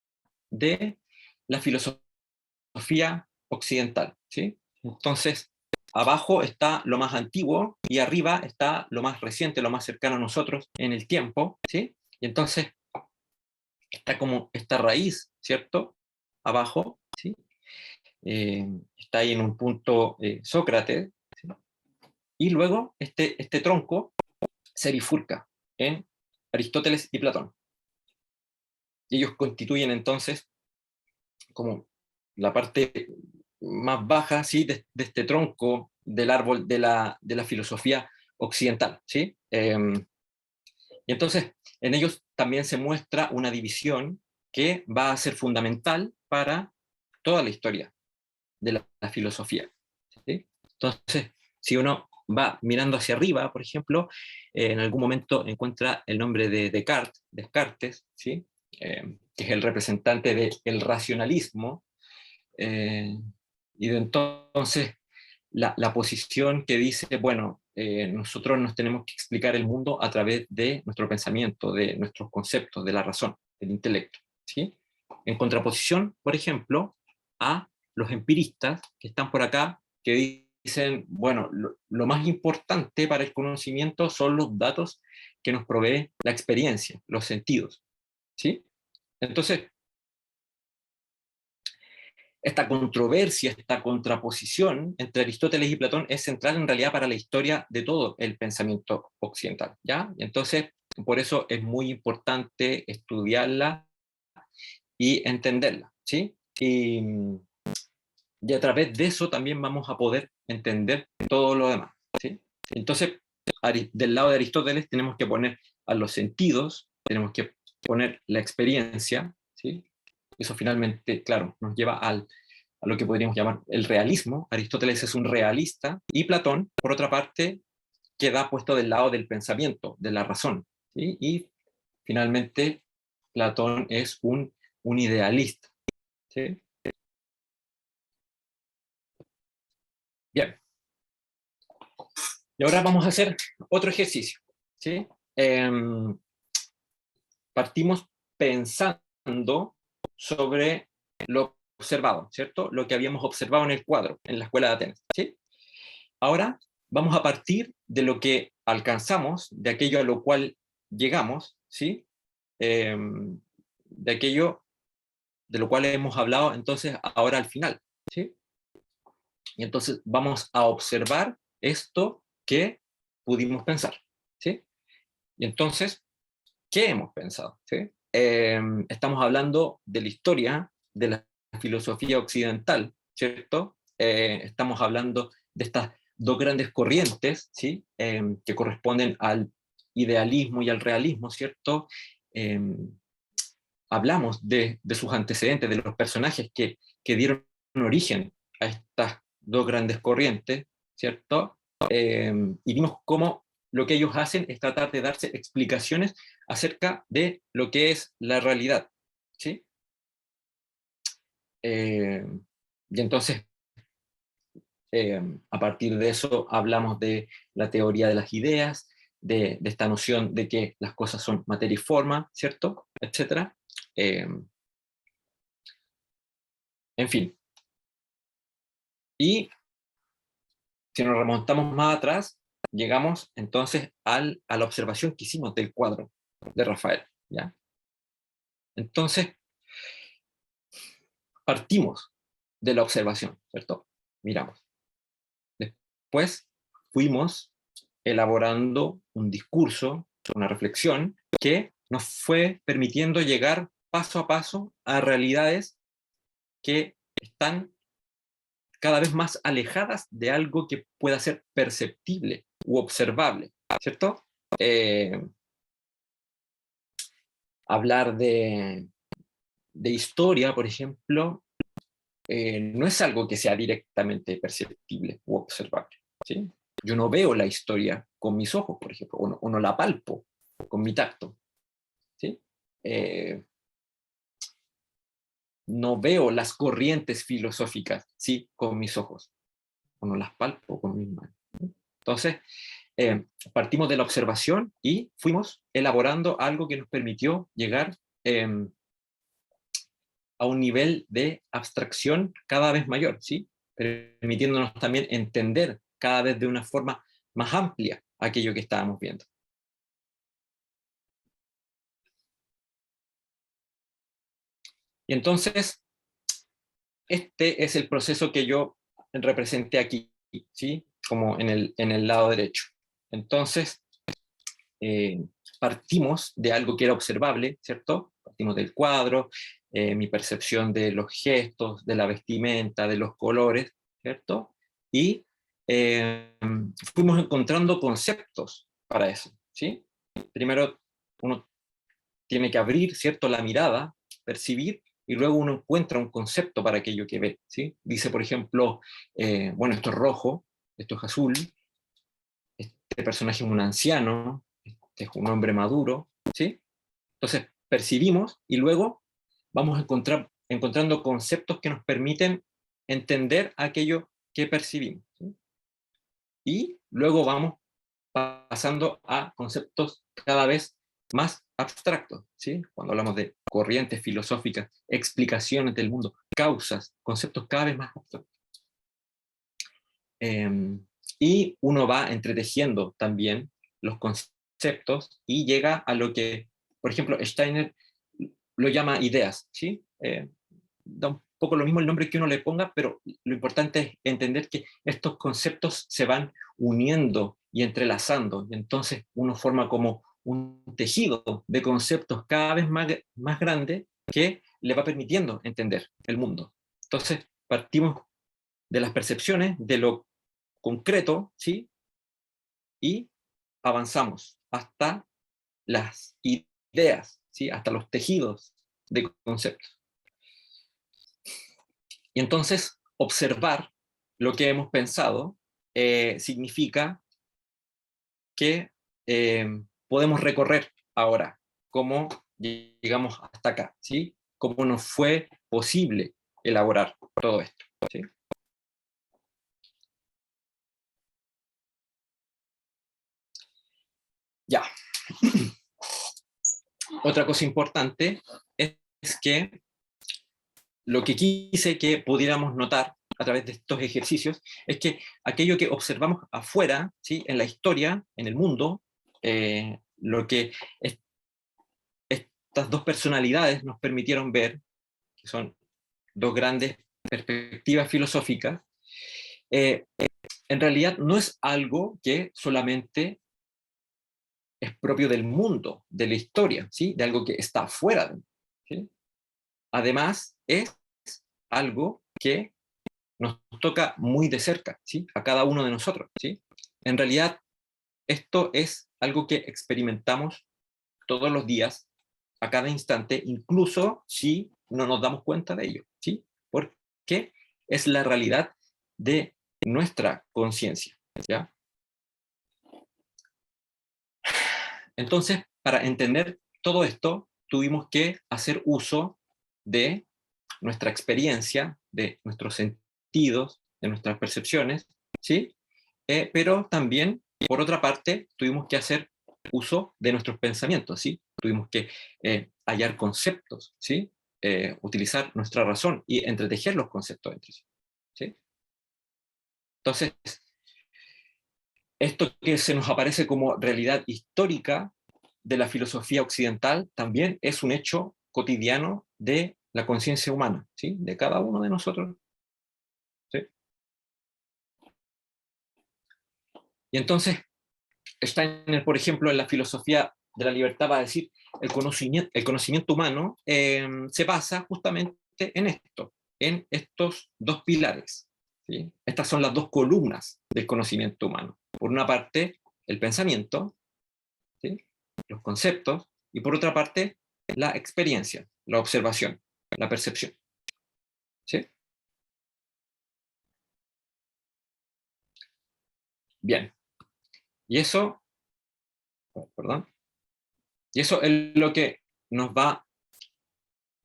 de la filosofía occidental, ¿sí? Entonces, abajo está lo más antiguo y arriba está lo más reciente, lo más cercano a nosotros en el tiempo, ¿sí? Y entonces está como esta raíz, ¿cierto? Abajo, ¿sí? Está ahí en un punto Sócrates, ¿sí? Y luego este tronco se bifurca en Aristóteles y Platón. Y ellos constituyen entonces como la parte más baja, ¿sí? de este tronco del árbol de la filosofía occidental, ¿sí? Y entonces en ellos también se muestra una división que va a ser fundamental para toda la historia de la filosofía, ¿sí? Entonces, si uno va mirando hacia arriba, por ejemplo, en algún momento encuentra el nombre de Descartes, ¿sí? Que es el representante del racionalismo, y de entonces la posición que dice, bueno, nosotros nos tenemos que explicar el mundo a través de nuestro pensamiento, de nuestros conceptos, de la razón, del intelecto, ¿sí? En contraposición, por ejemplo, a los empiristas que están por acá, que dicen, bueno, lo más importante para el conocimiento son los datos que nos provee la experiencia, los sentidos, ¿sí? Entonces, esta controversia, esta contraposición entre Aristóteles y Platón es central en realidad para la historia de todo el pensamiento occidental, ¿ya? Entonces, por eso es muy importante estudiarla y entenderla, ¿sí? Y a través de eso también vamos a poder entender todo lo demás, ¿sí? Entonces, del lado de Aristóteles tenemos que poner a los sentidos, tenemos que poner la experiencia, ¿sí? Eso finalmente, claro, nos lleva a lo que podríamos llamar el realismo. Aristóteles es un realista y Platón, por otra parte, queda puesto del lado del pensamiento, de la razón, ¿sí? Y finalmente, Platón es un idealista, ¿sí? Bien, y ahora vamos a hacer otro ejercicio, ¿sí? Partimos pensando sobre lo observado, ¿cierto? Lo que habíamos observado en el cuadro, en la escuela de Atenas, ¿sí? Ahora vamos a partir de lo que alcanzamos, de aquello a lo cual llegamos, ¿sí? De aquello de lo cual hemos hablado entonces ahora al final, ¿sí? Y entonces vamos a observar esto que pudimos pensar, ¿sí? Y entonces, ¿qué hemos pensado? ¿Sí? Estamos hablando de la historia, de la filosofía occidental, ¿cierto? Estamos hablando de estas dos grandes corrientes, ¿sí? Que corresponden al idealismo y al realismo, ¿cierto? Eh, Hablamos de sus antecedentes, de los personajes que dieron origen a estas dos grandes corrientes, ¿cierto? Y vimos cómo lo que ellos hacen es tratar de darse explicaciones acerca de lo que es la realidad, ¿sí? Eh, y entonces, a partir de eso, hablamos de la teoría de las ideas, de esta noción de que las cosas son materia y forma, ¿cierto? Etcétera. En fin. Y si nos remontamos más atrás, llegamos entonces a la observación que hicimos del cuadro de Rafael, ¿ya? Entonces, partimos de la observación, ¿cierto? Miramos. Después fuimos elaborando un discurso, una reflexión, que nos fue permitiendo llegar paso a paso a realidades que están cada vez más alejadas de algo que pueda ser perceptible u observable, ¿cierto? Hablar de historia, por ejemplo, no es algo que sea directamente perceptible u observable, ¿sí? Yo no veo la historia con mis ojos, por ejemplo, o no la palpo con mi tacto, ¿sí? No veo las corrientes filosóficas, ¿sí? Con mis ojos, o no las palpo con mis manos. Entonces, partimos de la observación y fuimos elaborando algo que nos permitió llegar a un nivel de abstracción cada vez mayor, ¿sí? Permitiéndonos también entender cada vez de una forma más amplia aquello que estábamos viendo. Y entonces, este es el proceso que yo representé aquí, ¿sí? Como en el lado derecho. Entonces, partimos de algo que era observable, ¿cierto? Partimos del cuadro, mi percepción de los gestos, de la vestimenta, de los colores, ¿cierto? Y fuimos encontrando conceptos para eso, ¿sí? Primero uno tiene que abrir, ¿cierto?, la mirada, percibir, y luego uno encuentra un concepto para aquello que ve, ¿sí? Dice, por ejemplo, bueno, esto es rojo, esto es azul, este personaje es un anciano, este es un hombre maduro, ¿sí? Entonces percibimos y luego vamos a encontrando conceptos que nos permiten entender aquello que percibimos, ¿sí? Y luego vamos pasando a conceptos cada vez más abstractos, ¿sí? Cuando hablamos de corrientes filosóficas, explicaciones del mundo, causas, conceptos cada vez más abstractos. Y uno va entretejiendo también los conceptos y llega a lo que, por ejemplo, Steiner lo llama ideas, ¿sí? Da un poco lo mismo el nombre que uno le ponga, pero lo importante es entender que estos conceptos se van uniendo y entrelazando, y entonces uno forma como un tejido de conceptos cada vez más grande que le va permitiendo entender el mundo. Entonces partimos de las percepciones, de lo concreto, ¿sí? Y avanzamos hasta las ideas, ¿sí? Hasta los tejidos de conceptos. Y entonces, observar lo que hemos pensado significa que podemos recorrer ahora cómo llegamos hasta acá, ¿sí? Cómo nos fue posible elaborar todo esto, ¿sí? Ya. Otra cosa importante es que lo que quise que pudiéramos notar a través de estos ejercicios es que aquello que observamos afuera, ¿sí? En la historia, en el mundo, lo que estas dos personalidades nos permitieron ver, que son dos grandes perspectivas filosóficas, eh, en realidad no es algo que solamente es propio del mundo, de la historia, ¿sí? De algo que está afuera, ¿sí? Además, es algo que nos toca muy de cerca, ¿sí? A cada uno de nosotros, ¿sí? En realidad, esto es algo que experimentamos todos los días, a cada instante, incluso si no nos damos cuenta de ello, ¿sí? Porque es la realidad de nuestra conciencia, ¿ya? Entonces, para entender todo esto, tuvimos que hacer uso de nuestra experiencia, de nuestros sentidos, de nuestras percepciones, ¿sí? Pero también, por otra parte, tuvimos que hacer uso de nuestros pensamientos, ¿sí? Tuvimos que hallar conceptos, ¿sí? Utilizar nuestra razón y entretejer los conceptos entre sí, ¿sí? Entonces, esto que se nos aparece como realidad histórica de la filosofía occidental también es un hecho cotidiano de la conciencia humana, ¿sí? De cada uno de nosotros, ¿sí? Y entonces, Steiner, por ejemplo, en la filosofía de la libertad va a decir el conocimiento humano se basa justamente en estos dos pilares, ¿sí? Estas son las dos columnas del conocimiento humano. Por una parte, el pensamiento, ¿sí? Los conceptos, y por otra parte, la experiencia, la observación, la percepción, ¿sí? Bien. Y eso, perdón, y eso es lo que nos va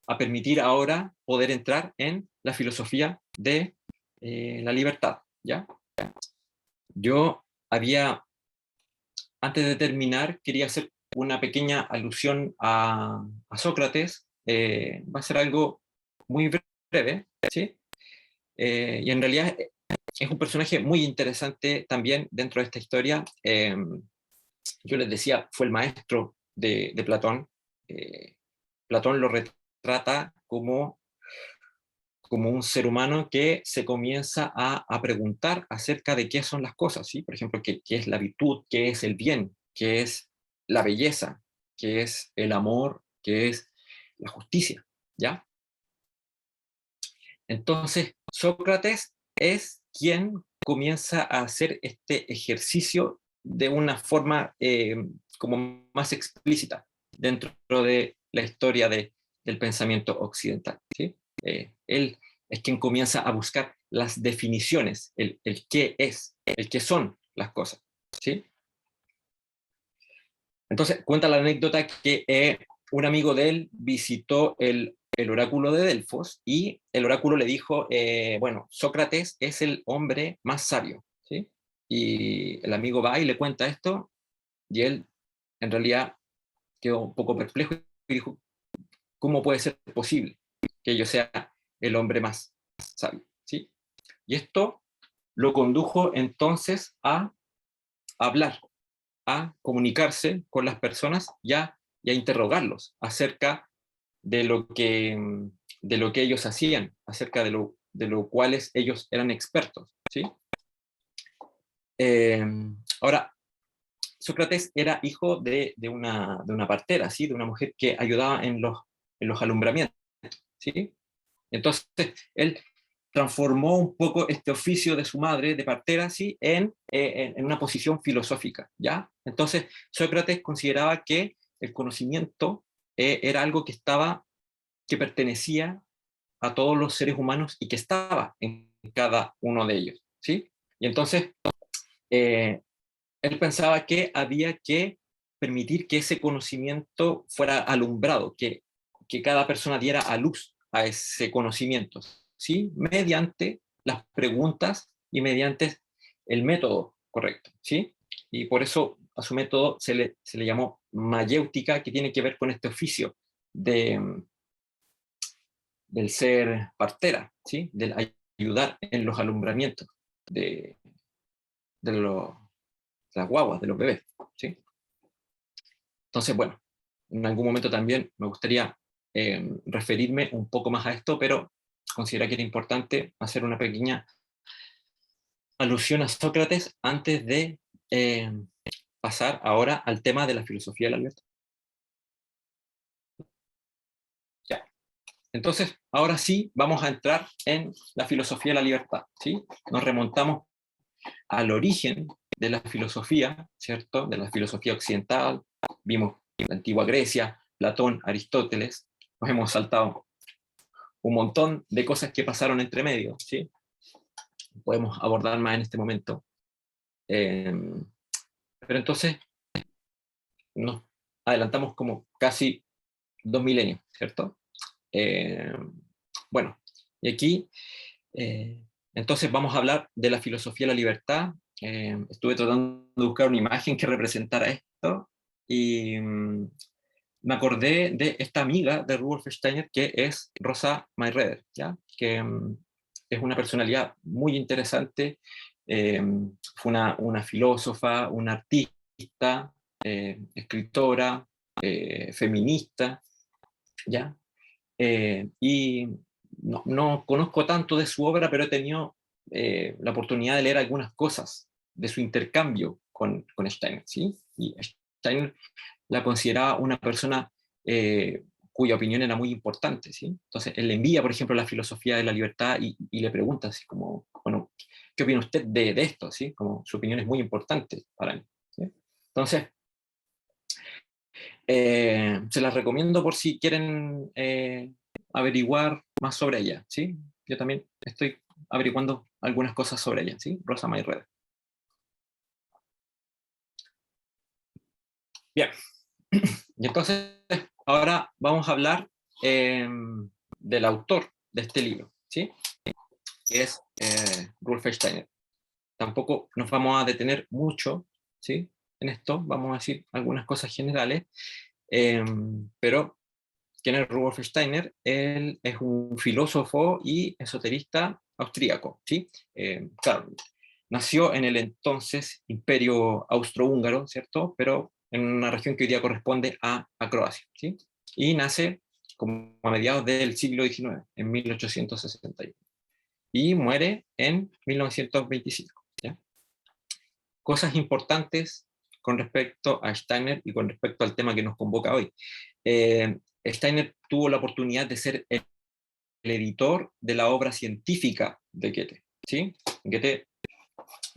a permitir ahora poder entrar en la filosofía de la libertad, ¿ya? Yo había, antes de terminar, quería hacer una pequeña alusión a Sócrates. Va a ser algo muy breve, ¿sí? Y en realidad es un personaje muy interesante también dentro de esta historia. Yo les decía, fue el maestro de Platón. Platón lo retrata como un ser humano que se comienza a preguntar acerca de qué son las cosas, ¿sí? Por ejemplo, qué es la virtud, qué es el bien, qué es la belleza, qué es el amor, qué es la justicia, ¿ya? Entonces, Sócrates es quien comienza a hacer este ejercicio de una forma como más explícita dentro de la historia del pensamiento occidental, ¿sí? Él es quien comienza a buscar las definiciones, el qué es, el qué son las cosas, ¿sí? Entonces, cuenta la anécdota que un amigo de él visitó el oráculo de Delfos y el oráculo le dijo, bueno, Sócrates es el hombre más sabio, ¿sí? Y el amigo va y le cuenta esto y él en realidad quedó un poco perplejo y dijo, ¿cómo puede ser posible que yo sea el hombre más sabio? ¿Sí? Y esto lo condujo entonces a hablar, a comunicarse con las personas y a interrogarlos acerca de lo que ellos hacían, acerca de lo cuales ellos eran expertos, ¿sí? Eh, Ahora, Sócrates era hijo de una partera, ¿sí? De una mujer que ayudaba en los alumbramientos, ¿sí? Entonces, él transformó un poco este oficio de su madre, de partera, ¿sí? en una posición filosófica, ¿ya? Entonces, Sócrates consideraba que el conocimiento era algo que pertenecía a todos los seres humanos y que estaba en cada uno de ellos, ¿sí? Y entonces, eh, él pensaba que había que permitir que ese conocimiento fuera alumbrado, que cada persona diera a luz a ese conocimiento, ¿sí? Mediante las preguntas y mediante el método correcto, ¿sí? Y por eso a su método se le llamó mayéutica, que tiene que ver con este oficio de, del ser partera, ¿sí? Del ayudar en los alumbramientos de, de las guaguas, de los bebés, ¿sí? Entonces, bueno, en algún momento también me gustaría referirme un poco más a esto, pero considero que era importante hacer una pequeña alusión a Sócrates antes de eh, pasar ahora al tema de la filosofía de la libertad. Ya. Entonces, ahora sí vamos a entrar en la filosofía de la libertad, ¿sí? Nos remontamos al origen de la filosofía, ¿cierto? De la filosofía occidental. Vimos la antigua Grecia, Platón, Aristóteles. Nos hemos saltado un montón de cosas que pasaron entre medio, ¿sí? Podemos abordar más en este momento. Pero entonces nos adelantamos como casi 2 milenios, ¿cierto? Eh, bueno, y aquí entonces vamos a hablar de la filosofía de la libertad. Estuve tratando de buscar una imagen que representara esto y me acordé de esta amiga de Rudolf Steiner que es Rosa Mayreder, ¿ya? Que es una personalidad muy interesante. eh, Fue una filósofa, una artista, escritora, feminista, ¿ya? Y no conozco tanto de su obra, pero he tenido la oportunidad de leer algunas cosas de su intercambio con Steiner, ¿sí? Y Steiner la consideraba una persona cuya opinión era muy importante, ¿sí? Entonces, él le envía, por ejemplo, la filosofía de la libertad y le pregunta así como, bueno, ¿qué opina usted de esto? ¿Sí? Como su opinión es muy importante para mí, ¿sí? Entonces, se las recomiendo por si quieren averiguar más sobre ella, ¿sí? Yo también estoy averiguando algunas cosas sobre ella, ¿sí? Rosa Mayreder. Bien, y entonces ahora vamos a hablar del autor de este libro, ¿sí? Que es Rudolf Steiner. Tampoco nos vamos a detener mucho, ¿sí? En esto, vamos a decir algunas cosas generales, pero ¿quién es Rudolf Steiner? Él es un filósofo y esoterista austríaco, ¿sí? Claro, nació en el entonces Imperio Austrohúngaro, ¿cierto? Pero en una región que hoy día corresponde a Croacia, ¿sí? Y nace como a mediados del siglo XIX, en 1861, y muere en 1925, ¿ya? Cosas importantes con respecto a Steiner y con respecto al tema que nos convoca hoy. Steiner tuvo la oportunidad de ser el editor de la obra científica de Goethe, ¿sí? Goethe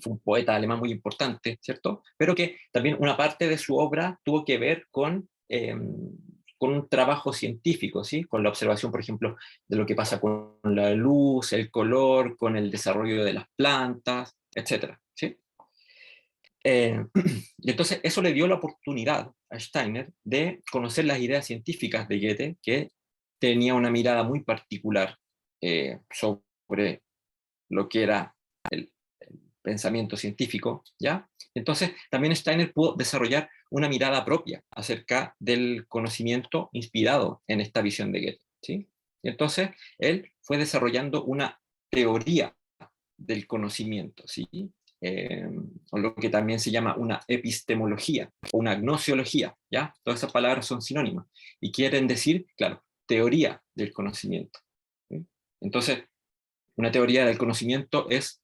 fue un poeta alemán muy importante, ¿cierto? Pero que también una parte de su obra tuvo que ver con un trabajo científico, ¿sí? Con la observación, por ejemplo, de lo que pasa con la luz, el color, con el desarrollo de las plantas, etcétera, ¿sí? Y entonces eso le dio la oportunidad a Steiner de conocer las ideas científicas de Goethe, que tenía una mirada muy particular sobre lo que era el pensamiento científico, ¿ya? Entonces también Steiner pudo desarrollar una mirada propia acerca del conocimiento inspirado en esta visión de Goethe, ¿sí? Y entonces él fue desarrollando una teoría del conocimiento, ¿sí? O lo que también se llama una epistemología o una gnosiología, ¿ya? Todas esas palabras son sinónimas y quieren decir, claro, teoría del conocimiento, ¿sí? Entonces, una teoría del conocimiento es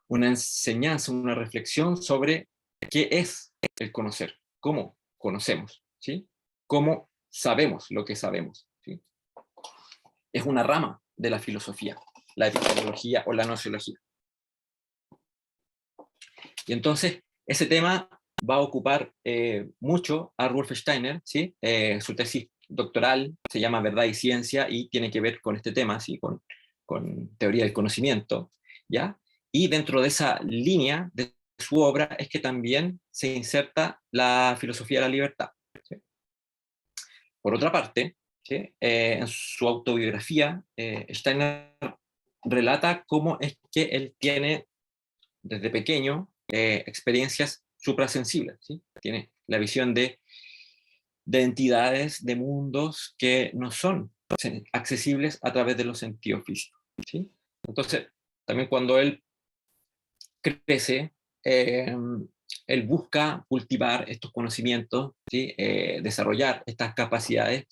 una enseñanza, una reflexión sobre qué es el conocer, cómo conocemos, ¿sí? Cómo sabemos lo que sabemos, ¿sí? Es una rama de la filosofía, la epistemología o la gnoseología. Y entonces, ese tema va a ocupar mucho a Rudolf Steiner, ¿sí? Su tesis doctoral se llama Verdad y Ciencia y tiene que ver con este tema, ¿sí? Con teoría del conocimiento, ¿ya? Y dentro de esa línea de su obra es que también se inserta la filosofía de la libertad, ¿sí? Por otra parte, ¿sí? En su autobiografía, Steiner relata cómo es que él tiene desde pequeño experiencias suprasensibles, ¿sí? Tiene la visión de entidades, de mundos que no son accesibles a través de los sentidos físicos, ¿sí? Entonces, también cuando él crece, él busca cultivar estos conocimientos, ¿sí? Desarrollar estas capacidades,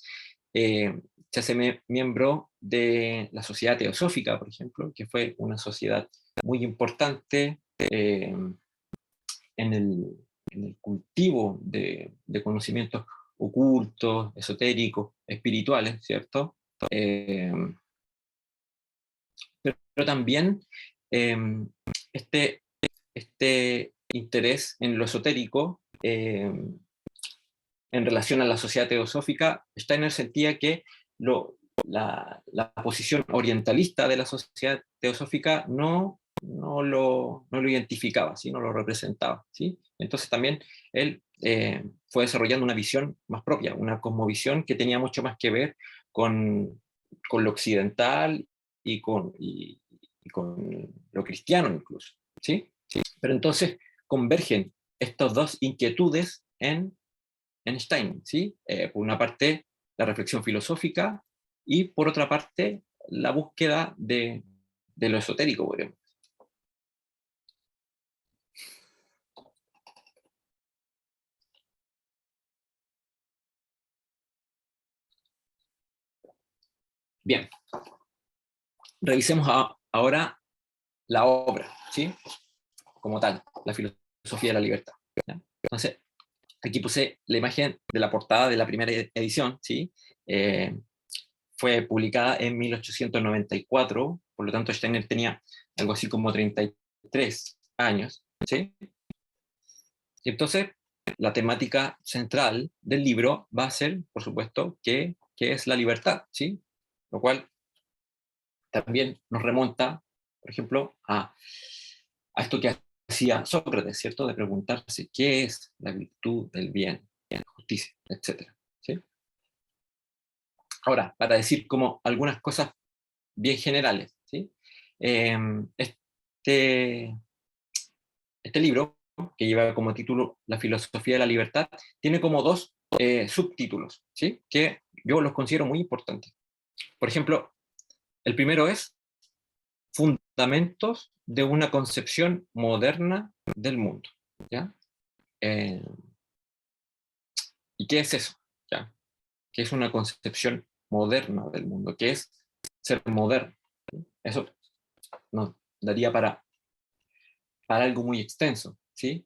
se hace miembro de la Sociedad Teosófica, por ejemplo, que fue una sociedad muy importante en el cultivo de conocimientos ocultos, esotéricos, espirituales, ¿cierto? Eh, pero también eh, este, este interés en lo esotérico en relación a la sociedad teosófica, Steiner sentía que la posición orientalista de la sociedad teosófica no lo identificaba, ¿sí? No lo representaba, ¿sí? Entonces también él fue desarrollando una visión más propia, una cosmovisión que tenía mucho más que ver con lo occidental y con lo cristiano incluso, ¿sí? ¿Sí? Pero entonces convergen estas dos inquietudes en Stein, ¿sí? Por una parte, la reflexión filosófica y por otra parte, la búsqueda de lo esotérico, por ejemplo. Bien, revisemos ahora la obra, ¿sí? Como tal, la filosofía de la libertad, ¿ya? Entonces, aquí puse la imagen de la portada de la primera edición, ¿sí? Fue publicada en 1894, por lo tanto Steiner tenía algo así como 33 años, ¿sí? Y entonces, la temática central del libro va a ser, por supuesto, que es la libertad, ¿sí? Lo cual también nos remonta, por ejemplo, a esto que hacía Sócrates, ¿cierto? De preguntarse qué es la virtud del bien, justicia, etc. ¿Sí? Ahora, para decir como algunas cosas bien generales, ¿sí? Este libro, que lleva como título La filosofía de la libertad, tiene como dos subtítulos, ¿sí? Que yo los considero muy importantes. Por ejemplo, el primero es Fundamentos de una concepción moderna del mundo, ¿ya? ¿Y qué es eso? ¿Ya? ¿Qué es una concepción moderna del mundo? ¿Qué es ser moderno? Eso nos daría para algo muy extenso, ¿sí?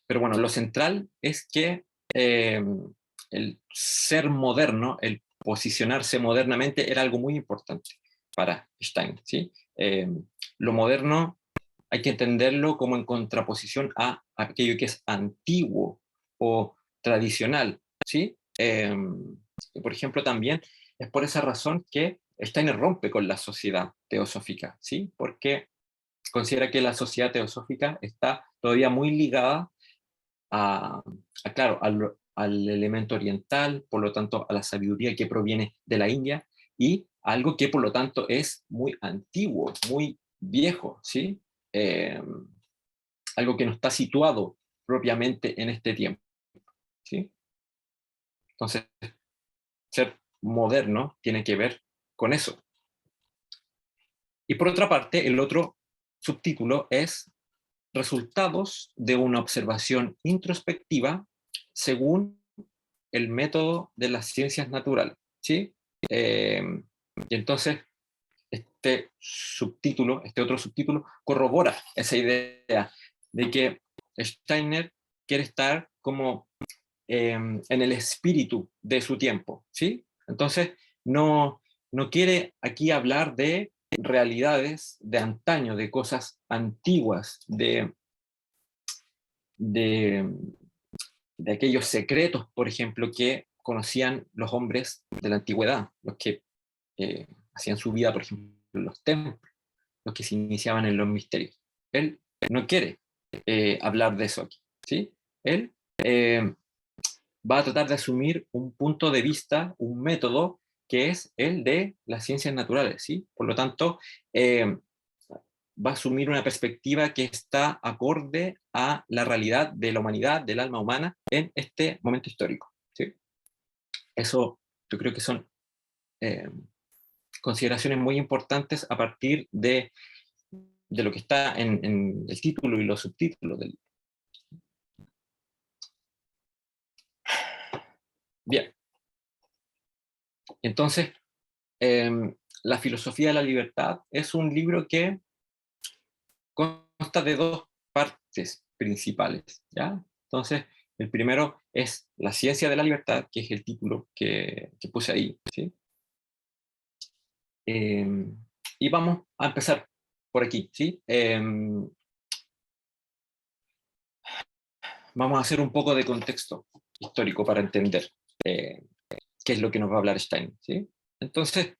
Pero bueno, lo central es que el ser moderno, el posicionarse modernamente, era algo muy importante para Stein, ¿sí? Lo moderno hay que entenderlo como en contraposición a aquello que es antiguo o tradicional, ¿sí? Por ejemplo, también es por esa razón que Steiner rompe con la sociedad teosófica, ¿sí? Porque considera que la sociedad teosófica está todavía muy ligada claro, al elemento oriental, por lo tanto a la sabiduría que proviene de la India, y algo que por lo tanto es muy antiguo, muy viejo, ¿sí? Eh, Algo que no está situado propiamente en este tiempo, ¿sí? Entonces, ser moderno tiene que ver con eso. Y por otra parte, el otro subtítulo es Resultados de una observación introspectiva según el método de las ciencias naturales, ¿sí? Y entonces, este otro subtítulo, corrobora esa idea de que Steiner quiere estar como en el espíritu de su tiempo, ¿sí? Entonces, no quiere aquí hablar de realidades de antaño, de cosas antiguas, de, de aquellos secretos, por ejemplo, que conocían los hombres de la antigüedad, los que hacían su vida, por ejemplo, en los templos, los que se iniciaban en los misterios. Él no quiere hablar de eso aquí, ¿sí? Él va a tratar de asumir un punto de vista, un método, que es el de las ciencias naturales, ¿sí? Por lo tanto, va a asumir una perspectiva que está acorde a la realidad de la humanidad, del alma humana, en este momento histórico, ¿sí? Eso yo creo que son eh, consideraciones muy importantes a partir de lo que está en el título y los subtítulos del. Bien, entonces, La filosofía de la libertad es un libro que consta de dos partes principales, ¿ya? Entonces, el primero es La ciencia de la libertad, que es el título que puse ahí, ¿sí? Y vamos a empezar por aquí, ¿sí? Vamos a hacer un poco de contexto histórico para entender qué es lo que nos va a hablar Stein, ¿sí? Entonces,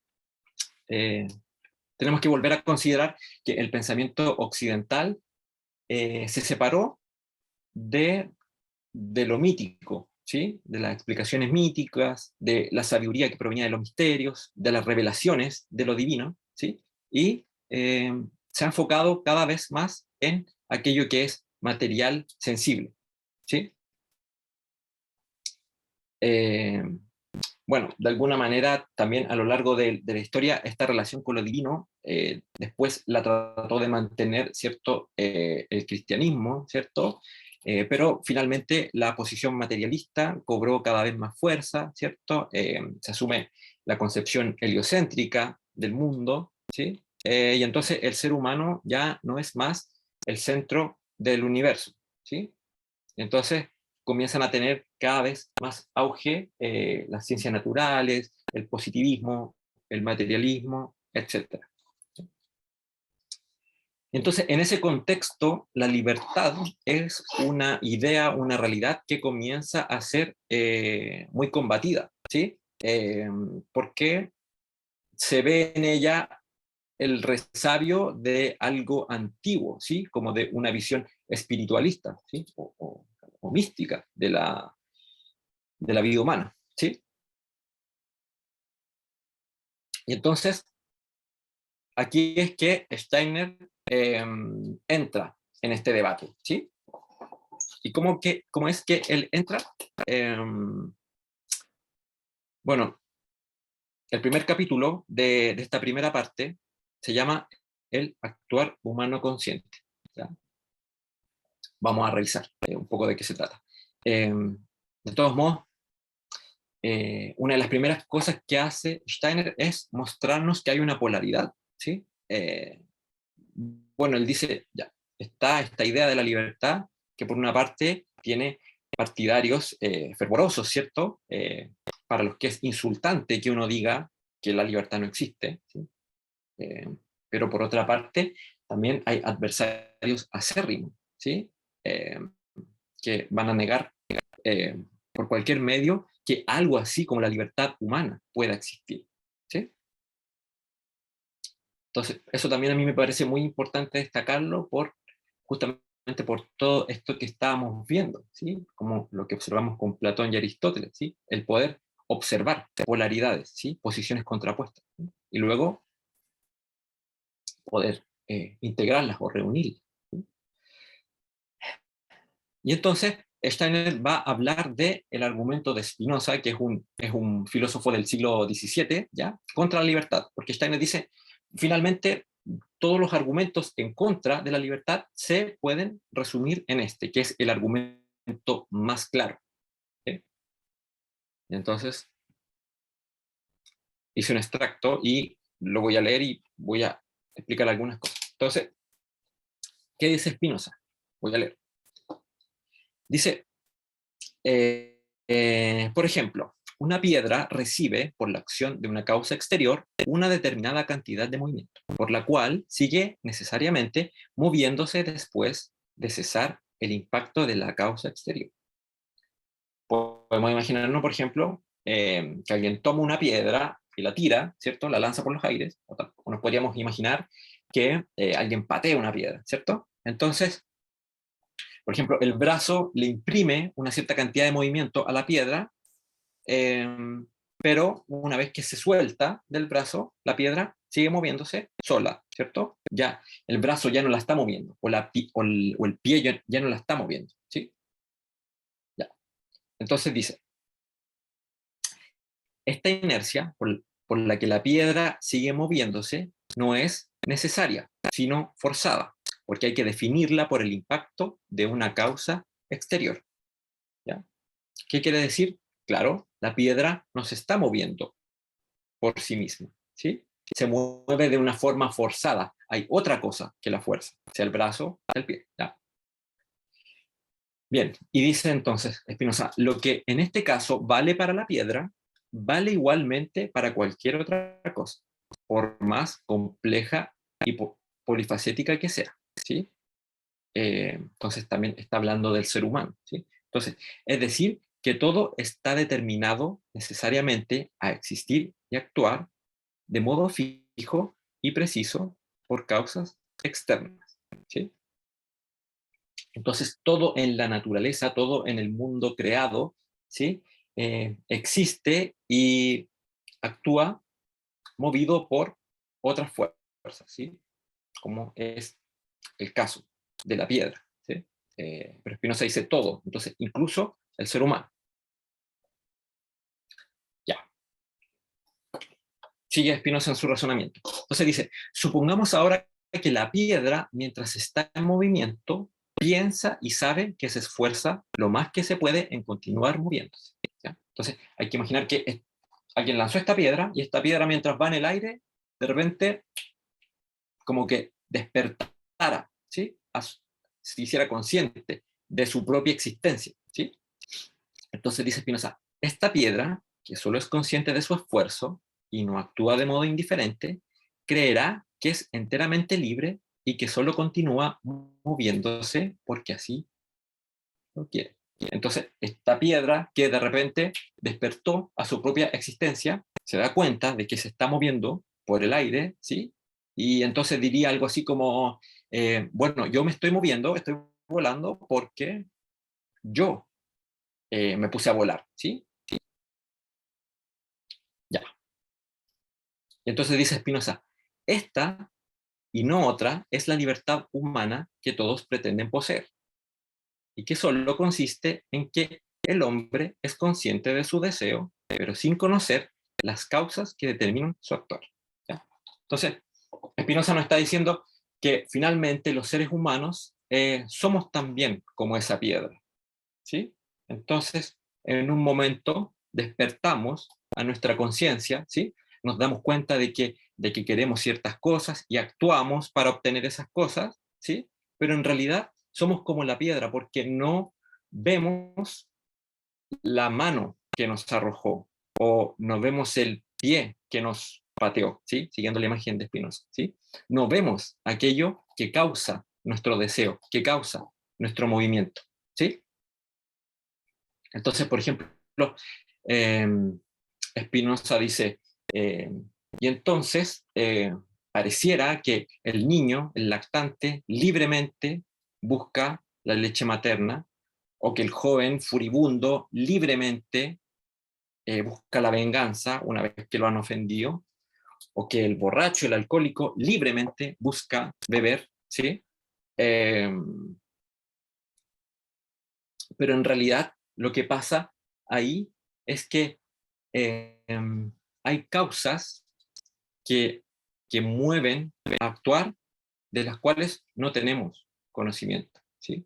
tenemos que volver a considerar que el pensamiento occidental se separó de lo mítico, ¿sí? De las explicaciones míticas, de la sabiduría que provenía de los misterios, de las revelaciones de lo divino, ¿sí? Y se ha enfocado cada vez más en aquello que es material sensible, ¿sí? Eh, bueno, de alguna manera también a lo largo de la historia esta relación con lo divino después la trató de mantener, ¿cierto? El cristianismo, ¿cierto? Pero finalmente la posición materialista cobró cada vez más fuerza, ¿cierto? Se asume la concepción heliocéntrica del mundo, ¿sí? Y entonces el ser humano ya no es más el centro del universo, ¿sí? Entonces comienzan a tener cada vez más auge las ciencias naturales, el positivismo, el materialismo, etc. Entonces, en ese contexto, la libertad es una idea, una realidad que comienza a ser muy combatida, ¿sí? Porque se ve en ella el resabio de algo antiguo, ¿sí? Como de una visión espiritualista, ¿sí? O o mística de la vida humana, ¿sí? Y entonces, aquí es que Steiner entra en este debate, ¿sí? ¿Y cómo es que él entra? Bueno, el primer capítulo de esta primera parte se llama El actuar humano consciente, ¿ya? Vamos a revisar un poco de qué se trata. De todos modos, una de las primeras cosas que hace Steiner es mostrarnos que hay una polaridad, ¿sí? Bueno, él dice, ya, está esta idea de la libertad, que por una parte tiene partidarios fervorosos, ¿cierto? Para los que es insultante que uno diga que la libertad no existe, ¿sí? Eh, pero por otra parte, también hay adversarios acérrimos, ¿sí? Eh, que van a negar eh, por cualquier medio que algo así como la libertad humana pueda existir, ¿sí? Entonces, eso también a mí me parece muy importante destacarlo justamente por todo esto que estábamos viendo, ¿sí? Como lo que observamos con Platón y Aristóteles, ¿sí? El poder observar polaridades, ¿sí? Posiciones contrapuestas, ¿sí? Y luego poder integrarlas o reunirlas, ¿sí? Y entonces Steiner va a hablar del argumento de Spinoza, que es un filósofo del siglo XVII, ¿ya? Contra la libertad, porque Steiner dice, finalmente, todos los argumentos en contra de la libertad se pueden resumir en este, que es el argumento más claro, ¿sí? Entonces, hice un extracto y lo voy a leer y voy a explicar algunas cosas. Entonces, ¿qué dice Spinoza? Voy a leer. Dice, por ejemplo, una piedra recibe, por la acción de una causa exterior, una determinada cantidad de movimiento, por la cual sigue necesariamente moviéndose después de cesar el impacto de la causa exterior. Podemos imaginarnos, por ejemplo, que alguien toma una piedra y la tira, ¿cierto? La lanza por los aires, o nos podríamos imaginar que alguien patea una piedra, ¿cierto? Entonces, por ejemplo, el brazo le imprime una cierta cantidad de movimiento a la piedra, eh, pero una vez que se suelta del brazo, la piedra sigue moviéndose sola, ¿cierto? Ya el brazo ya no la está moviendo, o el pie ya no la está moviendo, ¿sí? Ya. Entonces dice, esta inercia por la que la piedra sigue moviéndose no es necesaria, sino forzada, porque hay que definirla por el impacto de una causa exterior, ¿ya? ¿Qué quiere decir? Claro, la piedra no se está moviendo por sí misma, ¿sí? Se mueve de una forma forzada. Hay otra cosa que la fuerza, sea el brazo, el pie, ¿ya? Bien, y dice entonces Spinoza, lo que en este caso vale para la piedra, vale igualmente para cualquier otra cosa, por más compleja y polifacética que sea, ¿sí? Entonces también está hablando del ser humano, ¿sí? Entonces, es decir, que todo está determinado necesariamente a existir y actuar de modo fijo y preciso por causas externas, ¿sí? Entonces, todo en la naturaleza, todo en el mundo creado, ¿sí? Existe y actúa movido por otras fuerzas, ¿sí? Como es el caso de la piedra, ¿sí? Pero Spinoza dice todo, entonces incluso el ser humano. Ya, sigue Spinoza en su razonamiento. Entonces dice, supongamos ahora que la piedra, mientras está en movimiento, piensa y sabe que se esfuerza lo más que se puede en continuar moviéndose, ¿ya? Entonces hay que imaginar que alguien lanzó esta piedra y esta piedra mientras va en el aire, de repente como que despertara, ¿sí? Se hiciera consciente de su propia existencia, ¿sí? Entonces dice Spinoza, esta piedra, que solo es consciente de su esfuerzo y no actúa de modo indiferente, creerá que es enteramente libre y que solo continúa moviéndose porque así lo quiere. Entonces, esta piedra que de repente despertó a su propia existencia, se da cuenta de que se está moviendo por el aire, ¿sí? Y entonces diría algo así como, bueno, yo me estoy moviendo, estoy volando porque yo me puse a volar, ¿sí? Ya. Y entonces dice Spinoza, esta y no otra es la libertad humana que todos pretenden poseer, y que solo consiste en que el hombre es consciente de su deseo, pero sin conocer las causas que determinan su actuar. ¿Ya? Entonces, Spinoza nos está diciendo que finalmente los seres humanos somos también como esa piedra, ¿sí? Entonces, en un momento despertamos a nuestra conciencia, ¿sí? Nos damos cuenta de que queremos ciertas cosas y actuamos para obtener esas cosas, ¿sí? Pero en realidad somos como la piedra porque no vemos la mano que nos arrojó o no vemos el pie que nos pateó, ¿sí? Siguiendo la imagen de Spinoza, ¿sí? No vemos aquello que causa nuestro deseo, que causa nuestro movimiento, ¿sí? Entonces, por ejemplo, eh, Spinoza dice, y entonces pareciera que el niño, el lactante, libremente busca la leche materna, o que el joven furibundo libremente busca la venganza una vez que lo han ofendido, o que el borracho, el alcohólico, libremente busca beber, ¿sí? Eh, pero en realidad lo que pasa ahí es que eh, hay causas que, que mueven a actuar de las cuales no tenemos conocimiento, ¿sí?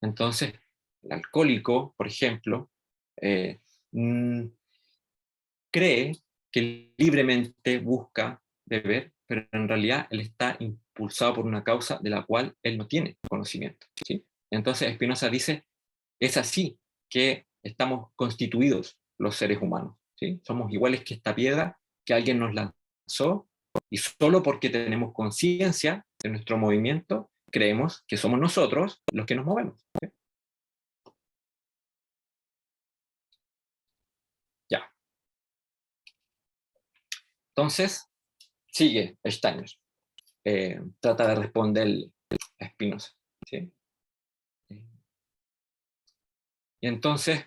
Entonces, el alcohólico, por ejemplo, eh, mm, cree que libremente busca beber, pero en realidad él está impulsado por una causa de la cual él no tiene conocimiento, ¿sí? Entonces, Spinoza dice, es así que estamos constituidos los seres humanos, ¿sí? Somos iguales que esta piedra que alguien nos lanzó, y solo porque tenemos conciencia de nuestro movimiento, creemos que somos nosotros los que nos movemos, ¿sí? Ya. Entonces, sigue Steiner. Trata de responder a Spinoza, ¿sí? Y entonces,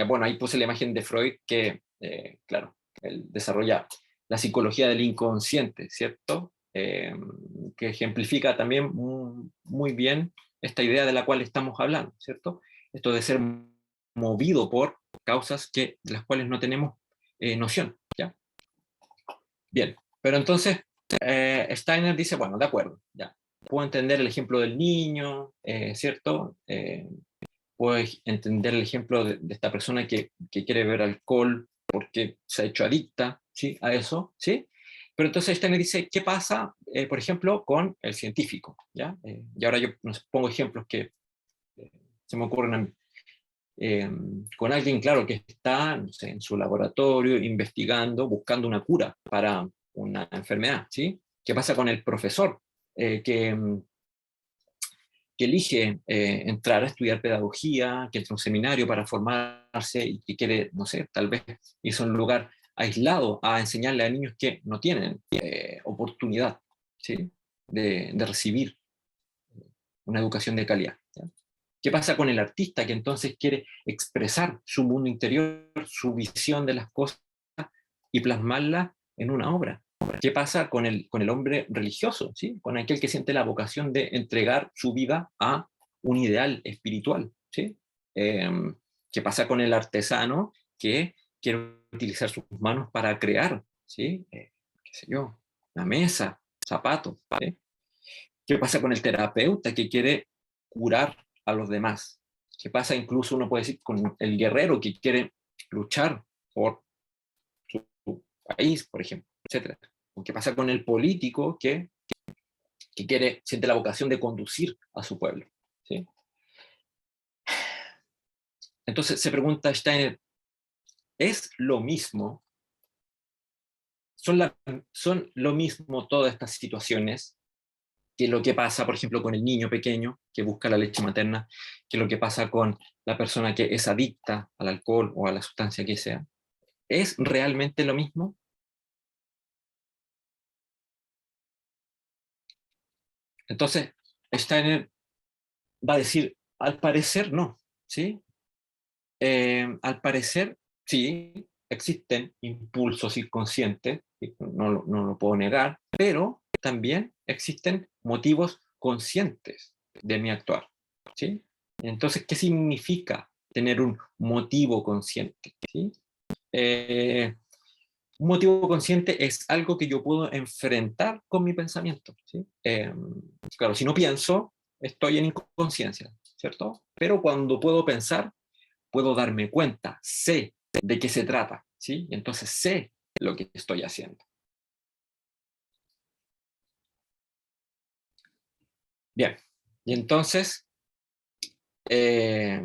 bueno, ahí puse la imagen de Freud que, claro, él desarrolla la psicología del inconsciente, ¿cierto? Que ejemplifica también muy bien esta idea de la cual estamos hablando, ¿cierto? Esto de ser movido por causas de las cuales no tenemos noción, ¿ya? Bien, pero entonces Steiner dice, bueno, de acuerdo, ya. Puedo entender el ejemplo del niño, ¿cierto? Puedo entender el ejemplo de esta persona que quiere beber alcohol porque se ha hecho adicta, ¿sí? A eso, ¿sí? Pero entonces Steiner dice, ¿qué pasa, por ejemplo, con el científico? ¿Ya? Y ahora yo nos pongo ejemplos que se me ocurren a mí. Con alguien, claro, que está, no sé, en su laboratorio investigando, buscando una cura para una enfermedad, ¿sí? ¿Qué pasa con el profesor que elige entrar a estudiar pedagogía, que entra a un seminario para formarse y que quiere, no sé, tal vez irse a un lugar aislado a enseñarle a niños que no tienen oportunidad, ¿sí? de recibir una educación de calidad, ¿ya? ¿Qué pasa con el artista que entonces quiere expresar su mundo interior, su visión de las cosas y plasmarla en una obra? ¿Qué pasa con el hombre religioso, ¿sí? Con aquel que siente la vocación de entregar su vida a un ideal espiritual, ¿sí? Eh, ¿Qué pasa con el artesano que quiere utilizar sus manos para crear, ¿sí? ¿Qué sé yo? Una mesa, zapatos, ¿sí? ¿Qué pasa con el terapeuta que quiere curar a los demás? ¿Qué pasa incluso, uno puede decir, con el guerrero que quiere luchar por su país, por ejemplo, etcétera? ¿O qué pasa con el político que siente la vocación de conducir a su pueblo? ¿Sí? Entonces se pregunta Steiner, ¿es lo mismo? ¿Son lo mismo todas estas situaciones que lo que pasa, por ejemplo, con el niño pequeño que busca la leche materna, que lo que pasa con la persona que es adicta al alcohol o a la sustancia que sea? ¿Es realmente lo mismo? Entonces, Steiner va a decir, al parecer no, ¿sí? Al parecer, sí, existen impulsos inconscientes, no lo puedo negar, pero también existen motivos conscientes de mi actuar, ¿sí? Entonces, ¿qué significa tener un motivo consciente? ¿Sí? Un motivo consciente es algo que yo puedo enfrentar con mi pensamiento, ¿sí? Claro, si no pienso, estoy en inconsciencia, ¿cierto? Pero cuando puedo pensar, puedo darme cuenta, sé de qué se trata, ¿sí? Entonces sé lo que estoy haciendo. Bien, y entonces, eh,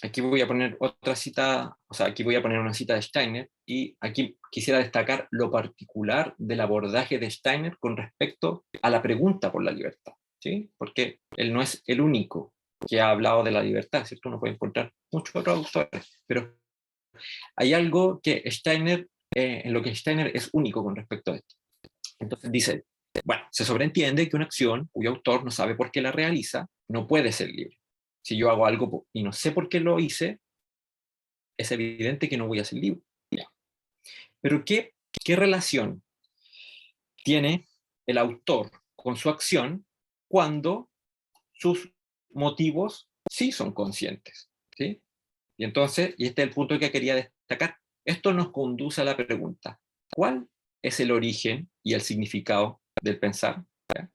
aquí voy a poner otra cita, o sea, aquí voy a poner una cita de Steiner, y aquí quisiera destacar lo particular del abordaje de Steiner con respecto a la pregunta por la libertad, ¿sí? Porque él no es el único que ha hablado de la libertad, ¿cierto? Uno puede encontrar muchos otros autores, pero hay algo que Steiner, en lo que Steiner es único con respecto a esto. Entonces dice, bueno, se sobreentiende que una acción cuyo autor no sabe por qué la realiza no puede ser libre. Si yo hago algo y no sé por qué lo hice, es evidente que no voy a ser libre. Pero ¿qué relación tiene el autor con su acción cuando sus motivos sí son conscientes? ¿Sí? Y entonces, y este es el punto que quería destacar, esto nos conduce a la pregunta, ¿cuál es el origen y el significado del pensar? ¿Ya?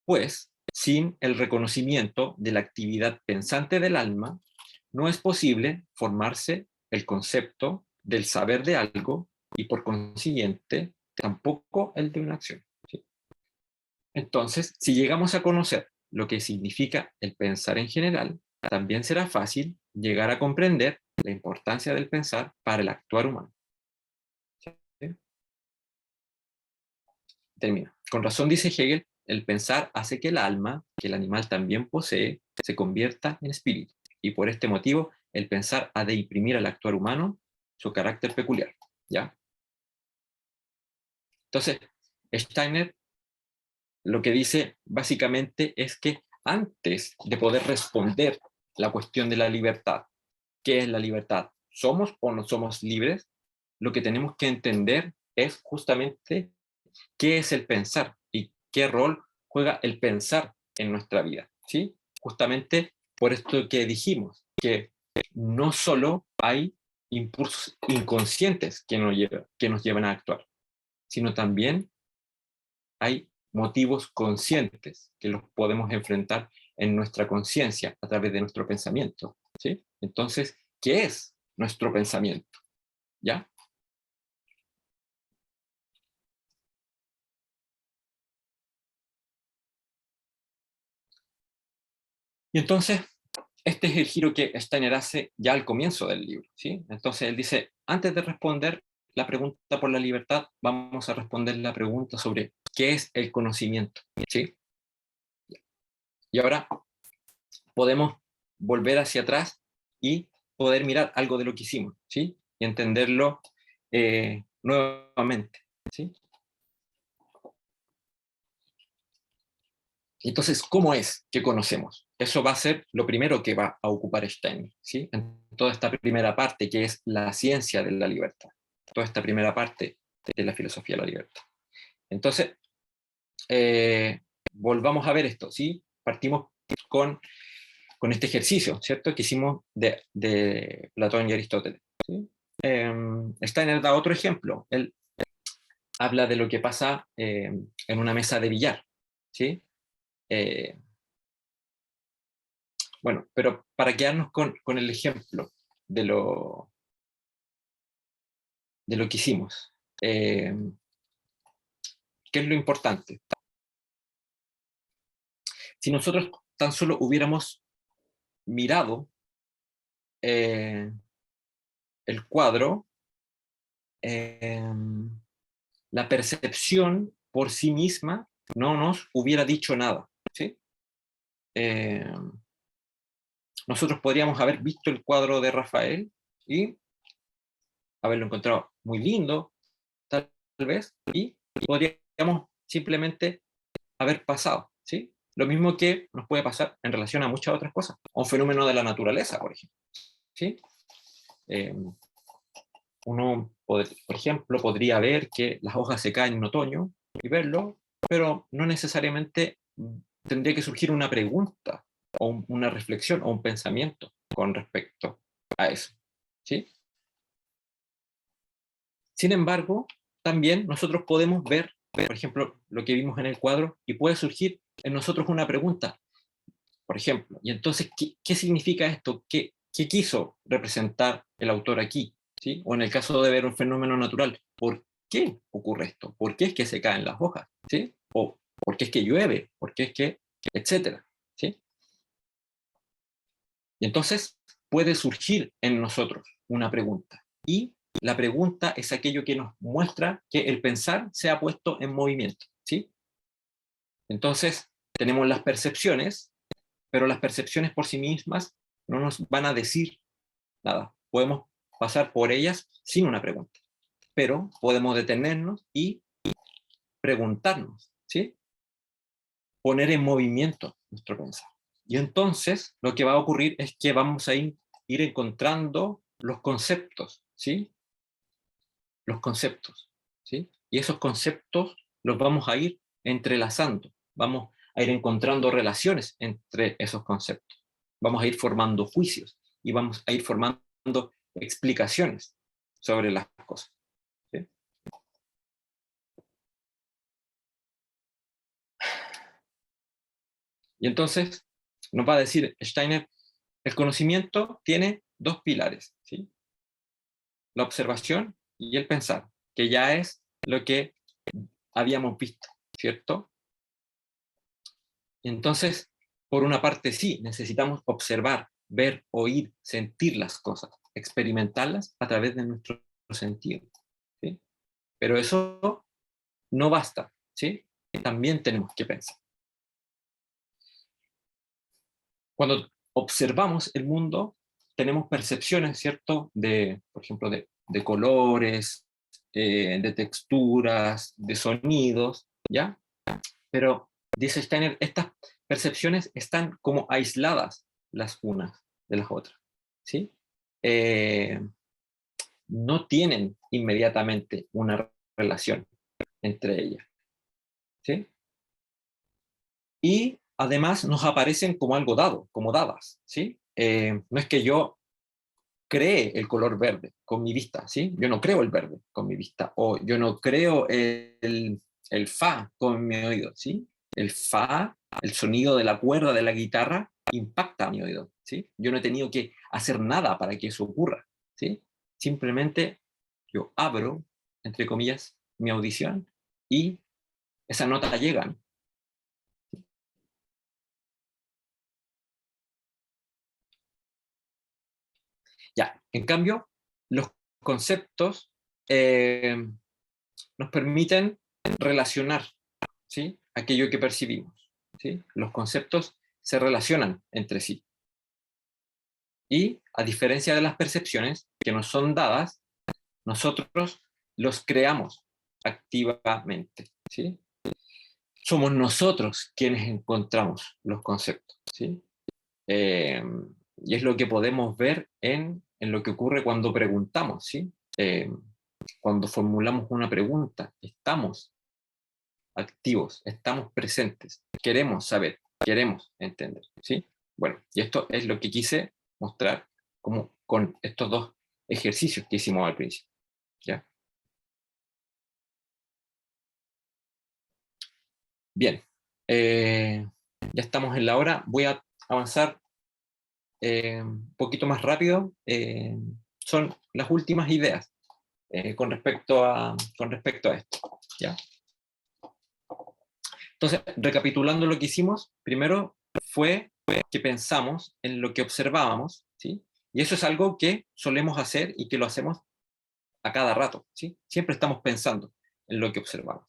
Pues, sin el reconocimiento de la actividad pensante del alma, no es posible formarse el concepto del saber de algo y por consiguiente tampoco el de una acción, ¿sí? Entonces, si llegamos a conocer lo que significa el pensar en general, también será fácil llegar a comprender la importancia del pensar para el actuar humano. ¿Sí? Termina. Con razón dice Hegel, el pensar hace que el alma, que el animal también posee, se convierta en espíritu. Y por este motivo, el pensar ha de imprimir al actuar humano su carácter peculiar. ¿Ya? Entonces, Steiner lo que dice básicamente es que antes de poder responder la cuestión de la libertad, ¿qué es la libertad? ¿Somos o no somos libres? Lo que tenemos que entender es justamente qué es el pensar y qué rol juega el pensar en nuestra vida, ¿sí? Justamente por esto que dijimos, que no solo hay impulsos inconscientes que nos llevan a actuar, sino también hay motivos conscientes que los podemos enfrentar en nuestra conciencia a través de nuestro pensamiento, ¿sí? Entonces, ¿qué es nuestro pensamiento? ¿Ya? Y entonces, este es el giro que Steiner hace ya al comienzo del libro, ¿sí? Entonces él dice, antes de responder la pregunta por la libertad, vamos a responder la pregunta sobre qué es el conocimiento, ¿sí? Y ahora podemos volver hacia atrás y poder mirar algo de lo que hicimos, ¿sí? Y entenderlo nuevamente, ¿sí? Entonces, ¿cómo es que conocemos? Eso va a ser lo primero que va a ocupar Steiner, ¿sí? En toda esta primera parte que es la ciencia de la libertad, toda esta primera parte de la filosofía de la libertad. Entonces, volvamos a ver esto, ¿sí? Partimos con, con este ejercicio, ¿cierto? Que hicimos de Platón y Aristóteles, ¿sí? Steiner da otro ejemplo. Él habla de lo que pasa en una mesa de billar, ¿sí? Eh, bueno, pero para quedarnos con el ejemplo de de lo que hicimos, eh, ¿qué es lo importante? Si nosotros tan solo hubiéramos mirado el cuadro, eh, la percepción por sí misma no nos hubiera dicho nada, ¿sí? Eh, nosotros podríamos haber visto el cuadro de Rafael y haberlo encontrado muy lindo, tal vez, y podríamos simplemente haber pasado, ¿sí? Lo mismo que nos puede pasar en relación a muchas otras cosas, a un fenómeno de la naturaleza, por ejemplo. ¿Sí? Uno, por ejemplo, podría ver que las hojas se caen en otoño y verlo, pero no necesariamente tendría que surgir una pregunta o una reflexión o un pensamiento con respecto a eso. ¿Sí? Sin embargo, también nosotros podemos ver, por ejemplo, lo que vimos en el cuadro y puede surgir en nosotros una pregunta, por ejemplo. Y entonces, ¿qué significa esto? ¿Qué quiso representar el autor aquí? ¿Sí? O en el caso de ver un fenómeno natural, ¿por qué ocurre esto? ¿Por qué es que se caen las hojas? ¿Sí? ¿O por qué es que llueve? ¿Por qué es que, etcétera? ¿Sí? Y entonces puede surgir en nosotros una pregunta. Y la pregunta es aquello que nos muestra que el pensar se ha puesto en movimiento. ¿Sí? Entonces, tenemos las percepciones, pero las percepciones por sí mismas no nos van a decir nada. Podemos pasar por ellas sin una pregunta, pero podemos detenernos y preguntarnos, ¿sí? Poner en movimiento nuestro pensar. Y entonces lo que va a ocurrir es que vamos a ir encontrando los conceptos, ¿sí? Los conceptos, ¿sí? Y esos conceptos los vamos a ir entrelazando, vamos a ir encontrando relaciones entre esos conceptos, vamos a ir formando juicios y vamos a ir formando explicaciones sobre las cosas. ¿Sí? Y entonces nos va a decir Steiner, el conocimiento tiene dos pilares, ¿sí? La observación y el pensar, que ya es lo que habíamos visto, ¿cierto? Entonces, por una parte sí, necesitamos observar, ver, oír, sentir las cosas, experimentarlas a través de nuestro sentido, ¿sí? Pero eso no basta, ¿sí? También tenemos que pensar. Cuando observamos el mundo, tenemos percepciones, ¿cierto? Por ejemplo, de colores, de texturas, de sonidos, ¿ya? Pero, dice Steiner, estas percepciones están como aisladas las unas de las otras, ¿sí? Eh, no tienen inmediatamente una relación entre ellas, ¿sí? Y además nos aparecen como algo dado, como dadas, ¿sí? No es que yo cree el color verde con mi vista, ¿sí? Yo no creo el verde con mi vista, o yo no creo el fa con mi oído, ¿sí? El fa, el sonido de la cuerda de la guitarra, impacta a mi oído, ¿sí? Yo no he tenido que hacer nada para que eso ocurra, ¿sí? Simplemente yo abro, entre comillas, mi audición y esa nota llega. Ya, en cambio, los conceptos nos permiten relacionar, ¿sí? Aquello que percibimos, ¿sí? Los conceptos se relacionan entre sí. Y a diferencia de las percepciones que nos son dadas, nosotros los creamos activamente, ¿sí? Somos nosotros quienes encontramos los conceptos, ¿sí? Eh, y es lo que podemos ver en lo que ocurre cuando preguntamos, ¿sí? Cuando formulamos una pregunta, estamos activos, estamos presentes, queremos saber, queremos entender, ¿sí? Bueno, y esto es lo que quise mostrar como con estos dos ejercicios que hicimos al principio, ¿ya? Bien, ya estamos en la hora, voy a avanzar un poquito más rápido, son las últimas ideas con respecto a esto, ¿ya? Entonces, recapitulando lo que hicimos, primero fue que pensamos en lo que observábamos, ¿sí? Y eso es algo que solemos hacer y que lo hacemos a cada rato, ¿sí? Siempre estamos pensando en lo que observamos.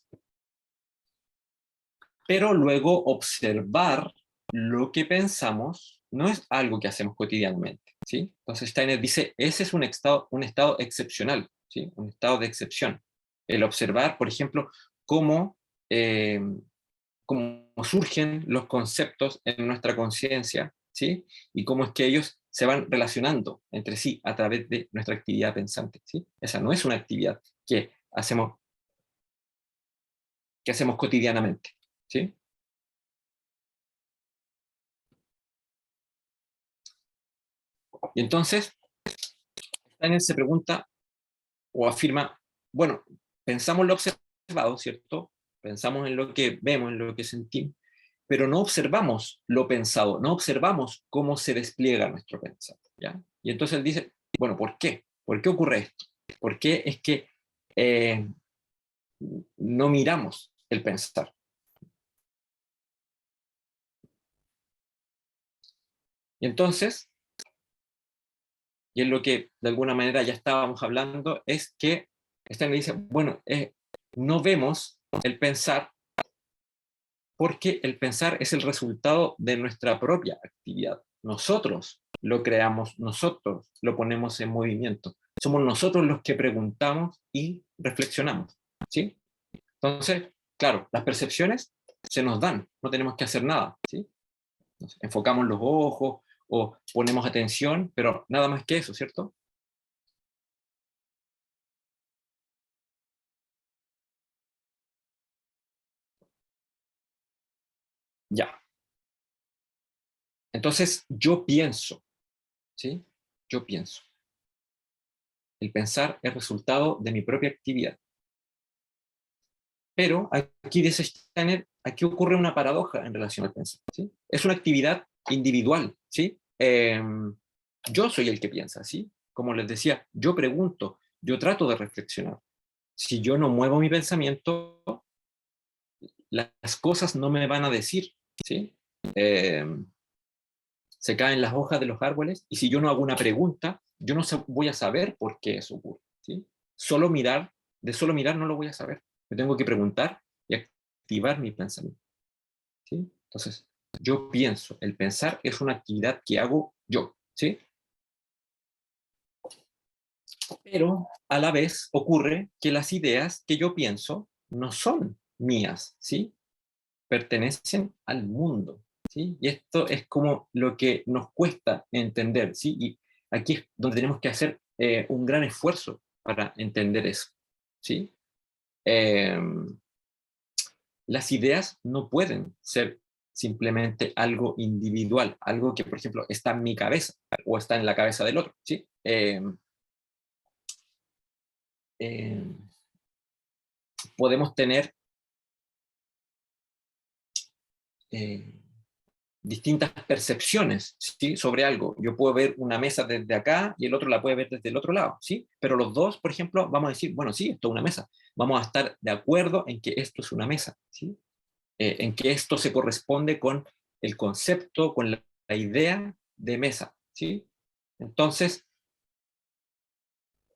Pero luego observar lo que pensamos no es algo que hacemos cotidianamente, ¿sí? Entonces Steiner dice, ese es un estado excepcional, ¿sí? Un estado de excepción. El observar, por ejemplo, cómo cómo surgen los conceptos en nuestra conciencia, ¿sí? Y cómo es que ellos se van relacionando entre sí a través de nuestra actividad pensante, ¿sí? Esa no es una actividad que hacemos cotidianamente, ¿sí? Y entonces, Steiner se pregunta o afirma, bueno, pensamos lo observado, ¿cierto? Pensamos en lo que vemos, en lo que sentimos, pero no observamos lo pensado, no observamos cómo se despliega nuestro pensar, ¿ya? Y entonces él dice, bueno, ¿por qué? ¿Por qué ocurre esto? ¿Por qué es que eh, no miramos el pensar? Y entonces, y es lo que de alguna manera ya estábamos hablando, es que Steiner dice, bueno, no vemos el pensar porque el pensar es el resultado de nuestra propia actividad. Nosotros lo creamos, nosotros lo ponemos en movimiento. Somos nosotros los que preguntamos y reflexionamos, ¿sí? Entonces, claro, las percepciones se nos dan, no tenemos que hacer nada, ¿sí? Enfocamos los ojos o ponemos atención, pero nada más que eso, ¿cierto? Ya. Entonces, yo pienso, ¿sí? Yo pienso. El pensar es resultado de mi propia actividad. Pero aquí dice Steiner, aquí ocurre una paradoja en relación al pensar, ¿sí? Es una actividad individual, ¿sí? Yo soy el que piensa, ¿sí? Como les decía, yo pregunto, yo trato de reflexionar. Si yo no muevo mi pensamiento, las cosas no me van a decir, ¿sí? Eh, Se caen las hojas de los árboles y si yo no hago una pregunta, yo no voy a saber por qué eso ocurre, ¿sí? Solo mirar, de solo mirar no lo voy a saber. Me tengo que preguntar y activar mi pensamiento, ¿sí? Entonces, yo pienso, el pensar es una actividad que hago yo, ¿sí? Pero a la vez ocurre que las ideas que yo pienso no son mías, ¿sí? Pertenecen al mundo, ¿sí? Y esto es como lo que nos cuesta entender, ¿sí? Y aquí es donde tenemos que hacer un gran esfuerzo para entender eso, ¿sí? Eh, las ideas no pueden ser simplemente algo individual, algo que, por ejemplo, está en mi cabeza o está en la cabeza del otro, ¿sí? Eh, Podemos tener eh, distintas percepciones, ¿sí? Sobre algo. Yo puedo ver una mesa desde acá y el otro la puede ver desde el otro lado, ¿sí? Pero los dos, por ejemplo, vamos a decir, bueno, sí, esto es una mesa. Vamos a estar de acuerdo en que esto es una mesa, ¿sí? En que esto se corresponde con el concepto, con la idea de mesa, ¿sí? Entonces,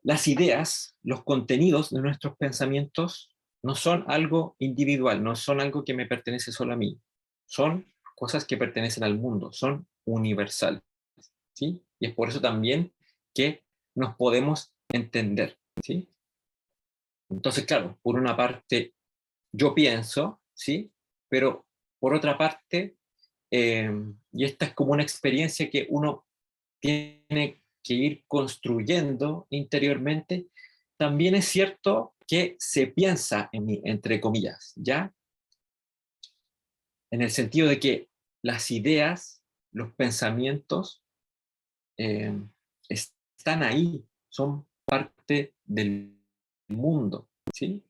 las ideas, los contenidos de nuestros pensamientos no son algo individual, no son algo que me pertenece solo a mí, son cosas que pertenecen al mundo, son universales, ¿sí? Y es por eso también que nos podemos entender, ¿sí? Entonces, claro, por una parte yo pienso, ¿sí? Pero por otra parte, y esta es como una experiencia que uno tiene que ir construyendo interiormente, también es cierto que se piensa en mí, entre comillas, ¿ya? En el sentido de que las ideas, los pensamientos, eh, están ahí, son parte del mundo, ¿sí?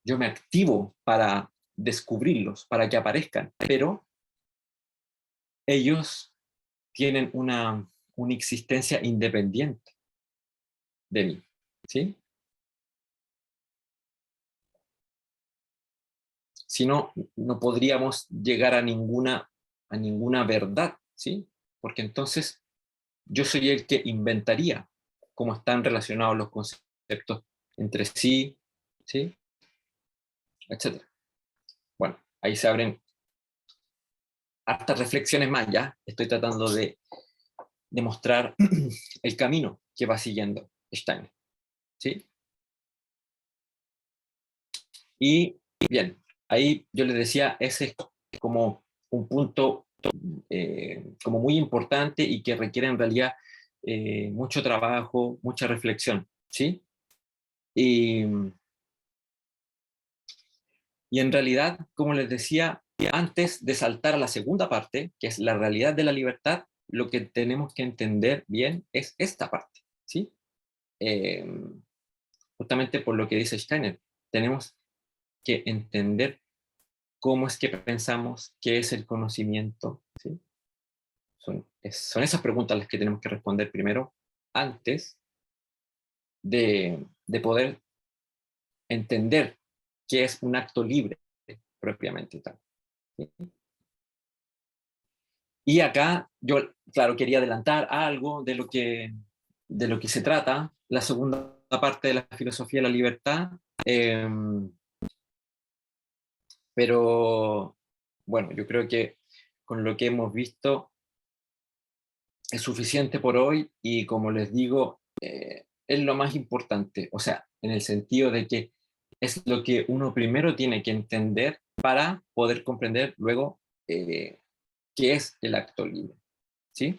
Yo me activo para descubrirlos, para que aparezcan, pero ellos tienen una existencia independiente de mí, ¿sí? Si no, no podríamos llegar a ninguna verdad, ¿sí? Porque entonces yo soy el que inventaría cómo están relacionados los conceptos entre sí, ¿sí? Etcétera. Bueno, ahí se abren hartas reflexiones más, ya estoy tratando de demostrar el camino que va siguiendo Steiner, ¿sí? Y bien, ahí yo les decía, ese es como un punto como muy importante y que requiere en realidad mucho trabajo, mucha reflexión, ¿sí? Y, y en realidad, como les decía, antes de saltar a la segunda parte, que es la realidad de la libertad, lo que tenemos que entender bien es esta parte, ¿sí? Eh, Justamente por lo que dice Steiner, tenemos que entender cómo es que pensamos, qué es el conocimiento, ¿sí? Son esas preguntas las que tenemos que responder primero, antes de poder entender qué es un acto libre propiamente tal. ¿Sí? Y acá yo, claro, quería adelantar algo de lo que se trata, la segunda parte de la filosofía de la libertad, pero bueno, yo creo que con lo que hemos visto es suficiente por hoy y como les digo, es lo más importante, o sea, en el sentido de que es lo que uno primero tiene que entender para poder comprender luego qué es el acto libre, ¿sí?